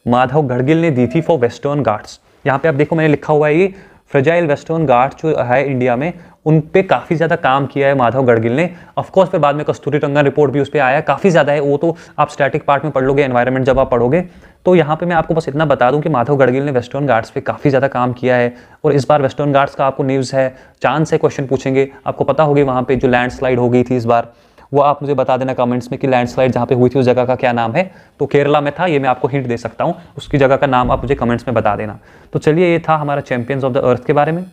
माधव गढ़गिल ने दी थी फॉर वेस्टर्न घाट्स। यहाँ पे आप देखो मैंने लिखा हुआ है ये फ्रेजाइल वेस्टर्न घाट्स जो है इंडिया में, उन पे काफ़ी ज़्यादा काम किया है माधव गढ़गिल ने। ऑफकोर्स फिर बाद में कस्तूरीरंगन रिपोर्ट भी उस पर आया, काफ़ी ज़्यादा है, वो तो आप स्टैटिक पार्ट में पढ़ लोगे, एनवायरनमेंट जब आप पढ़ोगे। तो यहाँ पे मैं आपको बस इतना बता दूं कि माधव गढ़गिल ने वेस्टर्न घाट्स पे काफ़ी ज़्यादा काम किया है। और इस बार वेस्टर्न घाट्स का आपको न्यूज़ है, चांस है क्वेश्चन पूछेंगे। आपको पता होगी वहाँ पे जो लैंडस्लाइड हो गई थी इस बार, वो आप मुझे बता देना कमेंट्स में कि लैंडस्लाइड जहाँ पे हुई थी उस जगह का क्या नाम है। तो केरला में था, ये मैं आपको हिंट दे सकता हूँ, उसकी जगह का नाम आप मुझे कमेंट्स में बता देना। तो चलिए, ये था हमारा चैंपियंस ऑफ द अर्थ के बारे में।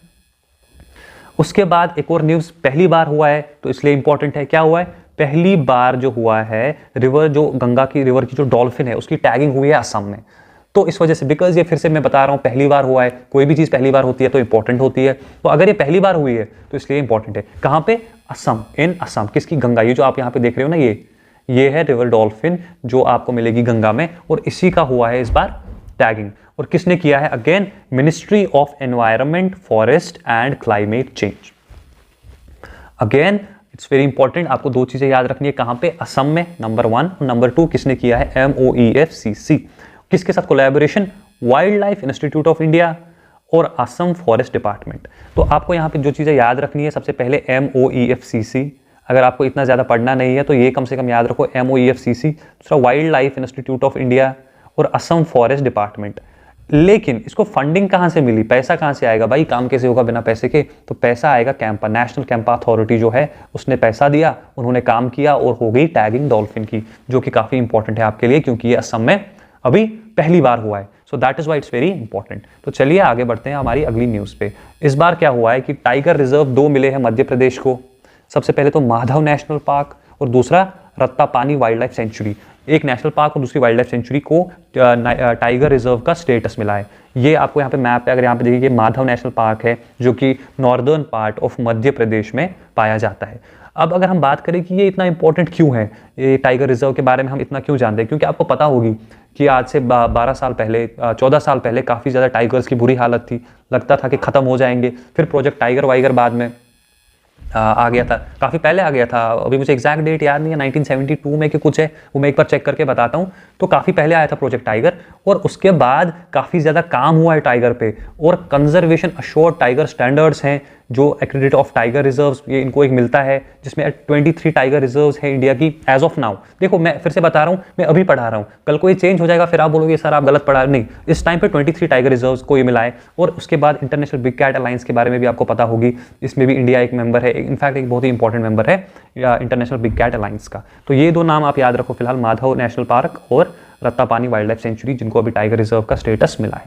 उसके बाद एक और न्यूज़ पहली बार हुआ है तो इसलिए इंपॉर्टेंट है। क्या हुआ है? पहली बार जो हुआ है, रिवर जो गंगा की रिवर की जो डॉल्फिन है उसकी टैगिंग हुई है असम में। तो इस वजह से, बिकॉज ये फिर से मैं बता रहा हूँ पहली बार हुआ है, कोई भी चीज़ पहली बार होती है तो इंपॉर्टेंट होती है। तो अगर ये पहली बार हुई है तो इसलिए इंपॉर्टेंट है। कहाँ पे? असम, इन असम। किसकी? गंगा। ये जो आप यहाँ पे देख रहे हो ना, ये है रिवर डॉल्फिन जो आपको मिलेगी गंगा में, और इसी का हुआ है इस बार टैगिंग। और किसने किया है? Again ministry of environment, forest and climate change. Again it's very important, आपको दो चीजें याद रखनी है। कहां पे? असम में, नंबर 1, और नंबर 2 किसने किया है? MOEFCC। किसके साथ collaboration? Wild life institute of India और असम फॉरेस्ट डिपार्टमेंट। तो आपको यहाँ पे जो चीजें याद रखनी है, सबसे पहले MOEFCC। अगर आपको इतना ज्यादा पढ़ना नहीं है तो ये कम से कम याद रखो, MOEFCC। दूसरा wild life institute of India और असम फॉरेस्ट डिपार्टमेंट। लेकिन इसको फंडिंग कहां से मिली? पैसा कहां से आएगा भाई? काम कैसे होगा बिना पैसे के? तो पैसा आएगा कैंपा, नेशनल कैंपा अथॉरिटी जो है उसने पैसा दिया, उन्होंने काम किया और हो गई टैगिंग डॉल्फिन की, जो कि काफी इंपॉर्टेंट है आपके लिए क्योंकि ये असम में अभी पहली बार हुआ है। So that is why it's very important. तो चलिए आगे बढ़ते हैं हमारी अगली न्यूज पे। इस बार क्या हुआ है कि टाइगर रिजर्व 2 मिले हैं मध्य प्रदेश को। सबसे पहले तो माधव नेशनल पार्क और दूसरा रत्तापानी वाइल्ड लाइफ सेंचुरी। एक नेशनल पार्क और दूसरी वाइल्ड लाइफ सेंचुरी को टाइगर रिजर्व का स्टेटस मिला है। ये आपको यहाँ पे मैप पे, अगर यहाँ पे देखिए, माधव नेशनल पार्क है जो कि northern part of Madhya Pradesh में पाया जाता है। अब अगर हम बात करें कि ये इतना इंपॉर्टेंट क्यों है, ये टाइगर रिजर्व के बारे में हम इतना क्यों जानते हैं, क्योंकि आपको पता होगी कि आज से 12 साल पहले, 14 साल पहले काफ़ी ज़्यादा टाइगर्स की बुरी हालत थी, लगता था कि ख़त्म हो जाएंगे। फिर प्रोजेक्ट टाइगर वाइगर बाद में आ गया था, काफ़ी पहले आ गया था, अभी मुझे एग्जैक्ट डेट याद नहीं है, 1972 में कि कुछ है, वो मैं एक बार चेक करके बताता हूँ। तो काफ़ी पहले आया था प्रोजेक्ट टाइगर, और उसके बाद काफ़ी ज़्यादा काम हुआ है टाइगर पे, और कंजर्वेशन अश्योर्ड टाइगर स्टैंडर्ड्स हैं जो एक्रेडिट ऑफ टाइगर रिजर्व्स, ये इनको एक मिलता है, जिसमें 23 टाइगर रिजर्व्स हैं इंडिया की एज ऑफ नाउ। देखो मैं फिर से बता रहा हूँ, मैं अभी पढ़ा रहा हूँ, कल को ये चेंज हो जाएगा, फिर आप बोलोगे सर आप गलत पढ़ा। नहीं, इस टाइम पे 23 टाइगर रिजर्व्स को ये मिला है। और उसके बाद इंटरनेशनल बिग कैट अलायंस के बारे में भी आपको पता होगी, इसमें भी इंडिया एक मेंबर है, इनफैक्ट एक बहुत ही इंपॉर्टेंट मेंबर है इंटरनेशनल बिग कैट अलायंस का। तो ये 2 नाम आप याद रखो फिलहाल, माधव नेशनल पार्क और रत्तापानी वाइल्ड लाइफ सेंचुरी, जिनको अभी टाइगर रिजर्व का स्टेटस मिला है।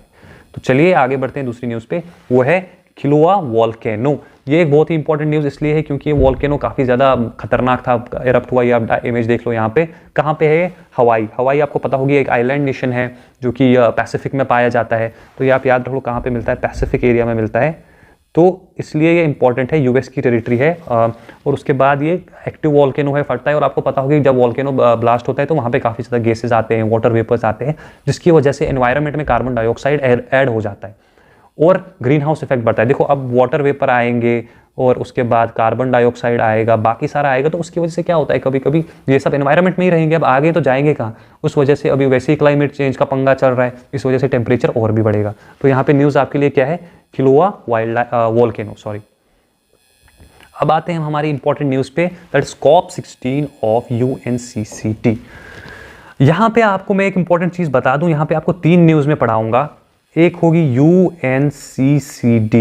तो चलिए आगे बढ़ते हैं दूसरी न्यूज़ पे, वो है किलुआ वॉल्केनो। ये एक बहुत ही इंपॉर्टेंट न्यूज़ इसलिए है क्योंकि ये वॉल्केनो काफ़ी ज़्यादा खतरनाक था, इरप्ट हुआ। ये आप इमेज देख लो यहाँ पे, कहाँ पे है? हवाई। हवाई आपको पता होगी एक आइलैंड नेशन है जो कि पैसिफिक में पाया जाता है। तो ये आप याद रखो कहाँ पे मिलता है? पैसिफिक एरिया में मिलता है। तो इसलिए ये इंपॉर्टेंट है, यूएस की टेरिटरी है। और उसके बाद ये एक्टिव वॉल्केनो है, फटता है। और आपको पता होगा जब वॉल्केनो ब्लास्ट होता है तो वहाँ पे काफ़ी ज़्यादा गैसेज आते हैं, वाटर वेपर्स आते हैं, जिसकी वजह से एनवायरनमेंट में कार्बन डाइऑक्साइड ऐड हो जाता है और ग्रीन हाउस इफेक्ट बढ़ता है। देखो अब वाटर वेपर आएंगे और उसके बाद कार्बन डाइऑक्साइड आएगा, बाकी सारा आएगा, तो उसकी वजह से क्या होता है, कभी कभी ये सब एनवायरनमेंट में ही रहेंगे, अब आगे तो जाएंगे कहाँ? उस वजह से अभी वैसे ही क्लाइमेट चेंज का पंगा चल रहा है, इस वजह से टेम्परेचर और भी बढ़ेगा। तो यहाँ पे न्यूज़ आपके लिए क्या है? किलुआ वॉल्केनो, सॉरी। अब आते हैं हम हमारी इंपॉर्टेंट न्यूज़ पे, that is COP16 of UNCCT। यहाँ पे आपको मैं एक इंपॉर्टेंट चीज़ बता दूँ, यहाँ पे आपको 3 न्यूज़ में पढ़ाऊंगा। एक होगी UNCCD,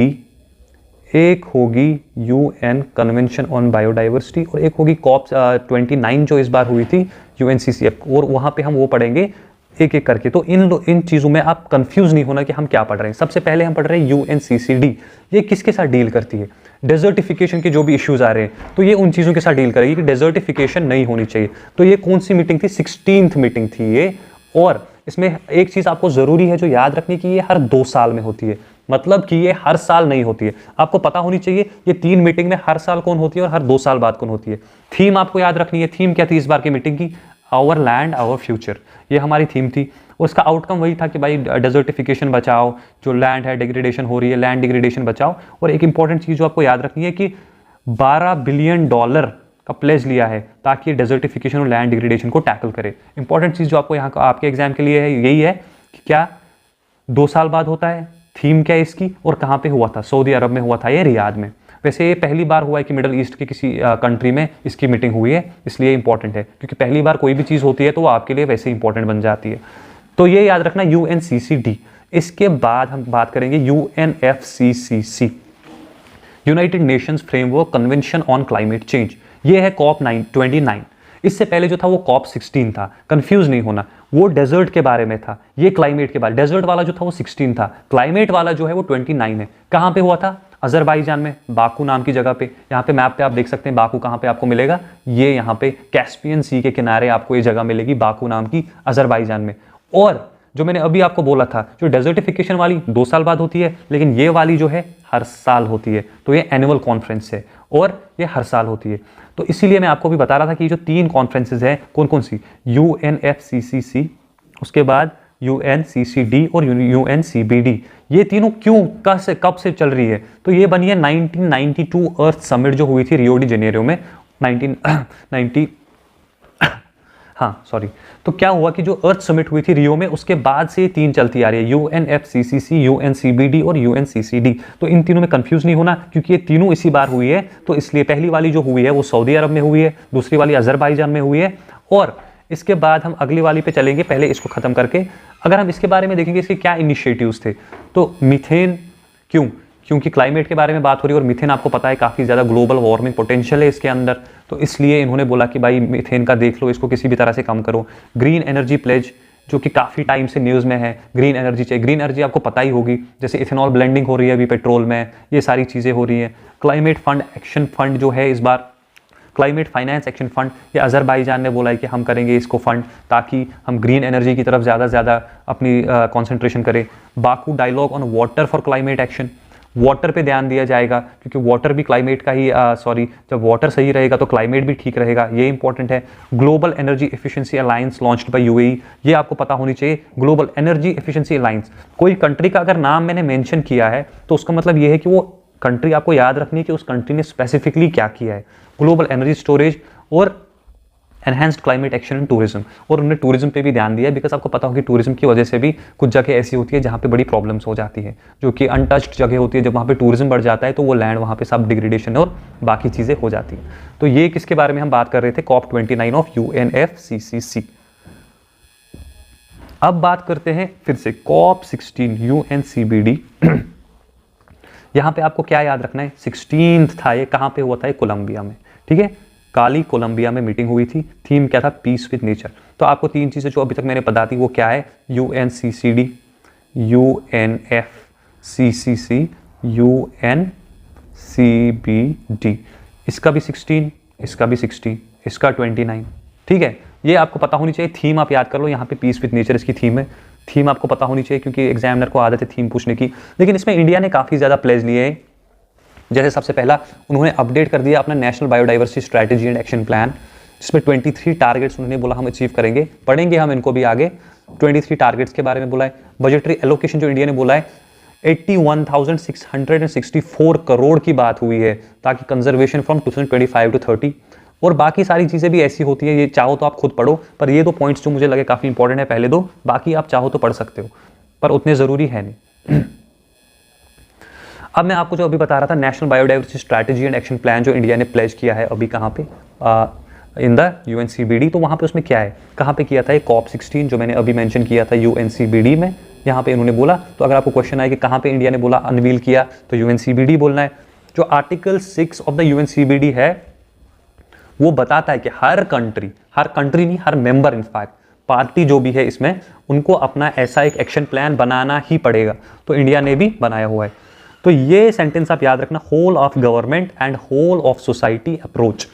एक होगी UN कन्वेंशन ऑन बायोडाइवर्सिटी, और एक होगी COP29 जो इस बार हुई थी UNCCF, और वहाँ पे हम वो पढ़ेंगे एक एक करके। तो इन चीज़ों में आप कंफ्यूज नहीं होना कि हम क्या पढ़ रहे हैं। सबसे पहले हम पढ़ रहे हैं यूएनसीसीडी। ये किसके साथ डील करती है? डेजर्टिफिकेशन के जो भी इश्यूज आ रहे हैं तो ये उन चीज़ों के साथ डील करेगी कि डेजर्टिफिकेशन नहीं होनी चाहिए। तो ये कौन सी मीटिंग थी? 16th मीटिंग थी ये। और इसमें एक चीज़ आपको ज़रूरी है जो याद रखनी कि ये हर 2 साल में होती है, मतलब कि ये हर साल नहीं होती है। आपको पता होनी चाहिए ये 3 मीटिंग में हर साल कौन होती है और हर 2 साल बाद कौन होती है। थीम आपको याद रखनी है। थीम क्या थी इस बार की मीटिंग की? आवर लैंड आवर फ्यूचर, ये हमारी थीम थी। और उसका आउटकम वही था कि भाई डेजर्टिफिकेशन बचाओ, जो लैंड है डिग्रेडेशन हो रही है, लैंड डिग्रेडेशन बचाओ। और एक इंपॉर्टेंट चीज़ जो आपको याद रखनी है कि $12 बिलियन का प्लेज लिया है ताकि डेजर्टिफिकेशन और लैंड डिग्रेडेशन को टैकल करे। इंपॉर्टेंट चीज़ जो आपको यहाँ आपके एग्जाम के लिए है यही है कि क्या 2 साल बाद होता है, थीम क्या है इसकी, और कहाँ पे हुआ था? सऊदी अरब में हुआ था, ये रियाद में। वैसे ये पहली बार हुआ है कि मिडल ईस्ट के किसी कंट्री में इसकी मीटिंग हुई है, इसलिए इंपॉर्टेंट है, क्योंकि पहली बार कोई भी चीज़ होती है तो वो आपके लिए वैसे इंपॉर्टेंट बन जाती है। तो ये याद रखना यूएनसीसीडी। इसके बाद हम बात करेंगे UNFCCC, United Nations framework convention on climate change. ये है COP 29। इससे पहले जो था वो COP 16 था, कंफ्यूज नहीं होना, वो डेजर्ट के बारे में था, ये क्लाइमेट के बारे। डेजर्ट वाला जो था वो 16 था, क्लाइमेट वाला जो है वो 29 है। कहाँ पे हुआ था? अजरबैजान में, बाकू नाम की जगह पे। यहाँ पे मैप पे आप देख सकते हैं बाकू कहाँ पे आपको मिलेगा, ये यहाँ पे कैस्पियन सी के किनारे आपको ये जगह मिलेगी, बाकू नाम की, अजरबैजान में। और जो मैंने अभी आपको बोला था, जो डेजर्टिफिकेशन वाली 2 साल बाद होती है, लेकिन ये वाली जो है हर साल होती है। तो ये एनुअल कॉन्फ्रेंस है और ये हर साल होती है। तो इसीलिए मैं आपको भी बता रहा था कि जो 3 कॉन्फ्रेंसेज हैं कौन कौन सी? यूएनएफसीसीसी, उसके बाद यूएनसीसीडी और यूएनसीबीडी। ये तीनों क्यों, कब से चल रही है? तो ये बनी है 1992 अर्थ समिट जो हुई थी रियो डी जेनेरियो में 1990। हाँ सॉरी। तो क्या हुआ कि जो अर्थ समिट हुई थी रियो में, उसके बाद से ये 3 चलती आ रही है, यूएनएफसीसीसी, यूएनसीबीडी और यूएनसीसीडी। तो इन तीनों में कंफ्यूज नहीं होना, क्योंकि ये तीनों इसी बार हुई है। तो इसलिए पहली वाली जो हुई है वो सऊदी अरब में हुई है, दूसरी वाली अजरबैजान में हुई है, और इसके बाद हम अगली वाली पे चलेंगे। पहले इसको खत्म करके अगर हम इसके बारे में देखेंगे इसके क्या इनिशिएटिव्स थे। तो मीथेन, क्योंकि क्लाइमेट के बारे में बात हो रही है और मीथेन आपको पता है काफ़ी ज़्यादा ग्लोबल वार्मिंग पोटेंशियल है इसके अंदर, तो इसलिए इन्होंने बोला कि भाई मीथेन का देख लो, इसको किसी भी तरह से कम करो। ग्रीन एनर्जी प्लेज, जो कि काफ़ी टाइम से न्यूज़ में है, ग्रीन एनर्जी चाहिए। ग्रीन एनर्जी आपको पता ही होगी, जैसे इथेनॉल ब्लेंडिंग हो रही है अभी पेट्रोल में, ये सारी चीज़ें हो रही हैं। क्लाइमेट फंड एक्शन फंड जो है इस बार, क्लाइमेट फाइनेंस एक्शन फंड, ये अजरबैजान ने बोला है कि हम करेंगे इसको फंड, ताकि हम ग्रीन एनर्जी की तरफ ज़्यादा से ज़्यादा अपनी कॉन्सेंट्रेशन करें। Baku dialogue on water for climate action, water पे ध्यान दिया जाएगा, क्योंकि वाटर भी क्लाइमेट का ही जब वाटर सही रहेगा तो क्लाइमेट भी ठीक रहेगा, ये इंपॉर्टेंट है। Global energy efficiency alliance launched by UAE, ये आपको पता होनी चाहिए। ग्लोबल एनर्जी एफिशिएंसी अलायंस, कोई कंट्री का अगर नाम मैंने मेंशन किया है तो उसका मतलब ये है कि वो कंट्री आपको याद रखनी है कि उस कंट्री ने स्पेसिफिकली क्या किया है। ग्लोबल एनर्जी स्टोरेज और enhanced climate action in tourism, और उन्होंने टूरिज्म पे भी ध्यान दिया है, बिकॉज आपको पता होगा कि टूरिज्म की वजह से भी कुछ जगह ऐसी होती है जहाँ पे बड़ी प्रॉब्लम्स हो जाती है, जो कि अनटच्ड जगह होती है। जब वहाँ पे टूरिज्म बढ़ जाता है तो वो लैंड वहाँ पे सब डिग्रेडेशन और बाकी चीज़ें हो जाती हैं। तो ये किसके बारे में हम बात कर रहे थे? COP 29 of UNFCCC. अब बात करते हैं फिर से COP 16 यूएनसीबीडी। यहाँ पे आपको क्या याद रखना है? 16th था ये, कहाँ पे हुआ था? कोलंबिया में, ठीक है, काली कोलंबिया में मीटिंग हुई थी। थीम क्या था? Peace with nature. तो आपको 3 चीज़ें जो अभी तक मैंने बता दी वो क्या है? UNCCD, UNFCCC, UNCBD. इसका भी 16, इसका भी 16, इसका 29, ठीक है। ये आपको पता होनी चाहिए। थीम आप याद कर लो, यहाँ पे पीस विद नेचर इसकी थीम है। थीम आपको पता होनी चाहिए क्योंकि एग्जामिनर को आदत है थीम पूछने की। लेकिन इसमें इंडिया ने काफ़ी ज़्यादा प्लेज लिए हैं। जैसे सबसे पहला उन्होंने अपडेट कर दिया अपना national biodiversity strategy and action plan, जिसमें 23 टारगेट्स उन्होंने बोला हम अचीव करेंगे। पढ़ेंगे हम इनको भी आगे। 23 टारगेट्स के बारे में बोला है। बजटरी एलोकेशन जो इंडिया ने बोला है 81,664 करोड़ की बात हुई है, ताकि कंजर्वेशन फ्रॉम 2025 to 30। और बाकी सारी चीज़ें भी ऐसी होती है, ये चाहो तो आप खुद पढ़ो, पर ये 2 पॉइंट्स जो मुझे लगे काफ़ी इंपॉर्टेंट है पहले 2, बाकी आप चाहो तो पढ़ सकते हो, पर उतने ज़रूरी है नहीं। अब मैं आपको जो अभी बता रहा था national biodiversity strategy and action plan जो इंडिया ने प्लेज किया है अभी, कहाँ पे? In the UNCBD. तो वहाँ पे उसमें क्या है, कहाँ पे किया था? ये COP 16 जो मैंने अभी मेंशन किया था यूएनसीबीडी में, यहाँ पे इन्होंने बोला। तो अगर आपको क्वेश्चन आए कि कहाँ पे इंडिया ने बोला अनवील किया, तो यूएनसीबीडी बोलना है। जो आर्टिकल 6 ऑफ द यूएनसीबीडी है वो बताता है कि हर कंट्री नहीं, हर मेंबर इनफैक्ट पार्टी जो भी है इसमें, उनको अपना ऐसा एक एक्शन प्लान बनाना ही पड़ेगा। तो इंडिया ने भी बनाया हुआ है। तो ये सेंटेंस आप याद रखना, whole of government and whole of society approach,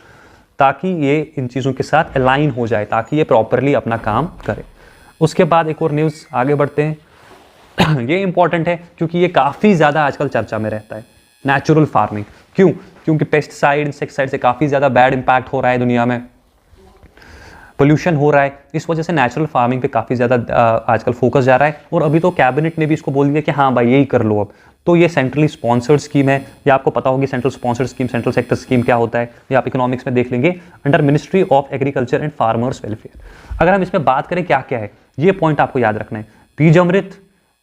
ताकि ये इन चीज़ों के साथ अलाइन हो जाए, ताकि ये प्रॉपरली अपना काम करे। उसके बाद एक और न्यूज़, आगे बढ़ते हैं। ये इंपॉर्टेंट है क्योंकि ये काफ़ी ज़्यादा आजकल चर्चा में रहता है, नेचुरल फार्मिंग। क्यों? क्योंकि पेस्टिसाइड, इंसेक्टिसाइड से काफ़ी ज़्यादा बैड इंपैक्ट हो रहा है दुनिया में, पोल्यूशन हो रहा है। इस वजह से नेचुरल फार्मिंग पे काफ़ी ज़्यादा आजकल फोकस जा रहा है। और अभी तो कैबिनेट ने भी इसको बोल दिया कि हाँ भाई यही कर लो अब। तो ये सेंट्रली स्पॉन्सर्ड स्कीम है, या आपको पता होगी central sponsored scheme, central sector scheme क्या होता है, ये आप इकोनॉमिक्स में देख लेंगे, under ministry of agriculture and farmers welfare. अगर हम इसमें बात करें क्या क्या है, ये पॉइंट आपको याद रखना है। बीज अमृत,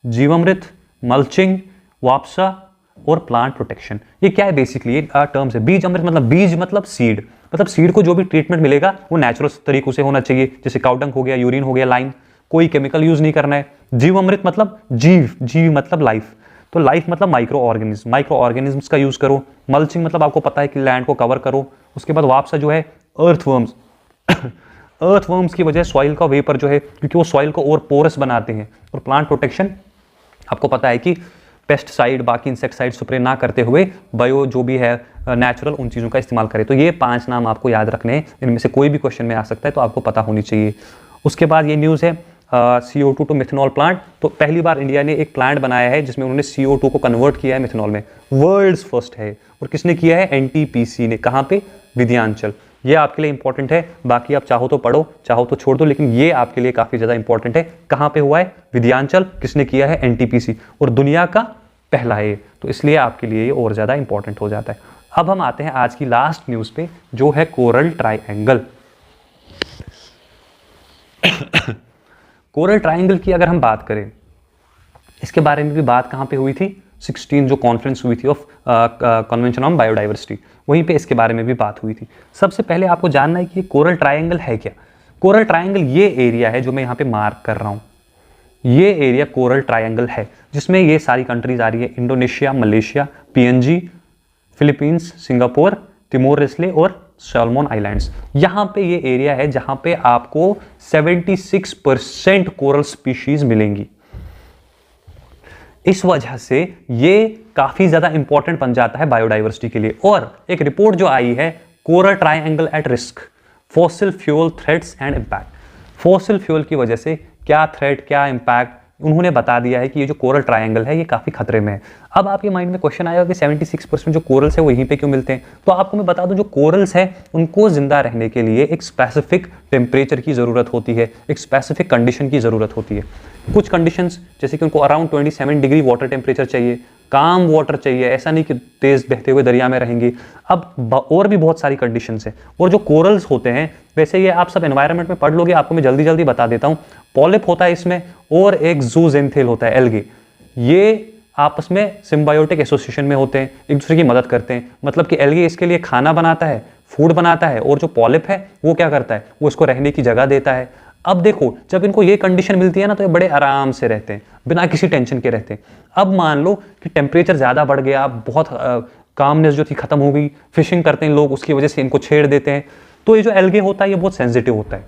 जीवामृत, मल्चिंग, वापसा और प्लांट प्रोटेक्शन। ये क्या है बेसिकली, ये टर्म्स है। बीज अमृत मतलब बीज मतलब सीड, मतलब सीड को जो भी ट्रीटमेंट मिलेगा वो नेचुरल तरीकों से होना चाहिए, जैसे काउडंग हो गया, यूरिन हो गया, लाइम, कोई केमिकल यूज नहीं करना है। जीव अमृत मतलब जीव, जीव मतलब लाइफ, तो लाइफ मतलब माइक्रो ऑर्गेनिज्म, माइक्रो ऑर्गेनिज्म्स का यूज करो। मल्चिंग मतलब आपको पता है कि लैंड को कवर करो। उसके बाद वापसा जो है अर्थवर्म्स, अर्थवर्म्स की वजह सॉइल का वेपर जो है, क्योंकि वो सॉइल को और पोरस बनाते हैं। और प्लांट प्रोटेक्शन आपको पता है कि पेस्टिसाइड, बाकी इंसेक्टिसाइड स्प्रे ना करते हुए बायो जो भी है नेचुरल, उन चीज़ों का इस्तेमाल करें। तो ये 5 नाम आपको याद रखने हैं, इनमें से कोई भी क्वेश्चन में आ सकता है, तो आपको पता होनी चाहिए। उसके बाद ये न्यूज़ है CO2 टू मिथेनॉल प्लांट। तो पहली बार इंडिया ने एक प्लांट बनाया है जिसमें उन्होंने CO2 को कन्वर्ट किया है मिथेनॉल में, वर्ल्ड्स फर्स्ट है। और किसने किया है? NTPC ने। कहाँ पे? विंध्याचल। ये आपके लिए इंपॉर्टेंट है, बाकी आप चाहो तो पढ़ो, चाहो तो छोड़ दो, लेकिन ये आपके लिए काफ़ी ज़्यादा इंपॉर्टेंट है। कहाँ पे हुआ है? विंध्याचल। किसने किया है? NTPC। और दुनिया का पहला है, तो इसलिए आपके लिए ये और ज़्यादा इंपॉर्टेंट हो जाता है। अब हम आते हैं आज की लास्ट न्यूज़ पे, जो है कोरल ट्राइएंगल। कोरल ट्राइएंगल की अगर हम बात करें, इसके बारे में भी बात कहाँ पे हुई थी? 16 जो कॉन्फ्रेंस हुई थी ऑफ कन्वेंशन ऑन बायोडाइवर्सिटी, वहीं पे इसके बारे में भी बात हुई थी। सबसे पहले आपको जानना है कि कोरल ट्राइएंगल है क्या। कोरल ट्राइएंगल ये एरिया है जो मैं यहाँ पे मार्क कर रहा हूँ, ये एरिया कोरल ट्राइएंगल है, जिसमें ये सारी कंट्रीज आ रही है, Indonesia, Malaysia, PNG, Philippines, Singapore, Timor Leste और सॉलोमन आइलैंड्स। यहाँ पे ये एरिया है जहाँ पे आपको 76% कोरल स्पीशीज मिलेंगी। इस वजह से ये काफी ज्यादा इंपॉर्टेंट बन जाता है बायोडाइवर्सिटी के लिए। और एक रिपोर्ट जो आई है, coral triangle at risk, fossil fuel threats and impact. Fossil fuel की वजह से क्या थ्रेट, क्या इंपैक्ट, उन्होंने बता दिया है कि ये जो कोरल ट्राइएंगल है ये काफ़ी खतरे में है। अब आपके माइंड में क्वेश्चन आएगा कि 76% जो कोरल्स है वो यहीं पे क्यों मिलते हैं? तो आपको मैं बता दूं, जो कोरल्स है उनको जिंदा रहने के लिए एक स्पेसिफिक टेम्परेचर की ज़रूरत होती है, एक स्पेसिफिक कंडीशन की ज़रूरत होती है। कुछ कंडीशंस जैसे कि उनको अराउंड 27 डिग्री वाटर टेम्परेचर चाहिए, काम वाटर चाहिए, ऐसा नहीं कि तेज़ बहते हुए दरिया में रहेंगे। अब और भी बहुत सारी कंडीशंस हैं। और जो कोरल्स होते हैं, वैसे ये आप सब एनवायरनमेंट में पढ़ लोगे, आपको मैं जल्दी जल्दी बता देता हूँ। पॉलिप होता है इसमें, और एक जूजेंथेल होता है, एल्गे। ये आपस में सिम्बायोटिक एसोसिएशन में होते हैं, एक दूसरे की मदद करते हैं। मतलब कि एल्गे इसके लिए खाना बनाता है, फूड बनाता है, और जो पॉलिप है वो क्या करता है? वो इसको रहने की जगह देता है। अब देखो, जब इनको ये कंडीशन मिलती है ना, तो ये बड़े आराम से रहते हैं, बिना किसी टेंशन के रहते हैं। अब मान लो कि टेम्परेचर ज़्यादा बढ़ गया, बहुत कामनेस जो थी खत्म हो गई, फिशिंग करते हैं लोग, उसकी वजह से इनको छेड़ देते हैं, तो ये जो एल्गे होता है ये बहुत सेंसिटिव होता है,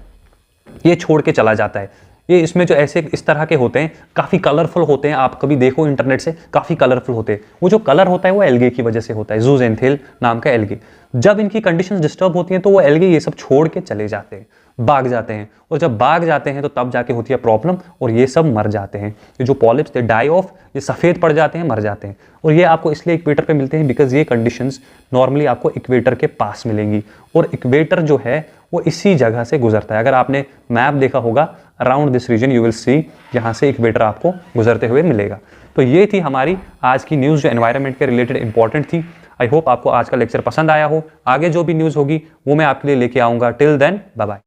ये छोड़ के चला जाता है। ये इसमें जो ऐसे इस तरह के होते हैं, काफ़ी कलरफुल होते हैं, आप कभी देखो इंटरनेट से, काफ़ी कलरफुल होते हैं। वो जो कलर होता है वो एल्गे की वजह से होता है, जूजेंथेल नाम का एल्गे। जब इनकी कंडीशंस डिस्टर्ब होती हैं तो वो एल्गे ये सब छोड़ के चले जाते हैं, भाग जाते हैं। और जब भाग जाते हैं तो तब जाके होती है प्रॉब्लम, और ये सब मर जाते हैं। ये जो पॉलिप्स थे डाई ऑफ, ये सफ़ेद पड़ जाते हैं, मर जाते हैं। और ये आपको इसलिए इक्वेटर पे मिलते हैं बिकॉज ये कंडीशंस नॉर्मली आपको इक्वेटर के पास मिलेंगी, और इक्वेटर जो है वो इसी जगह से गुजरता है। अगर आपने मैप देखा होगा, around this region you will see, यहाँ से इक्वेटर आपको गुजरते हुए मिलेगा। तो ये थी हमारी आज की न्यूज़ जो एनवायरनमेंट के रिलेटेड इंपॉर्टेंट थी। आई होप आपको आज का लेक्चर पसंद आया हो। आगे जो भी न्यूज़ होगी वो मैं आपके लिए लेके आऊँगा। Till then bye bye.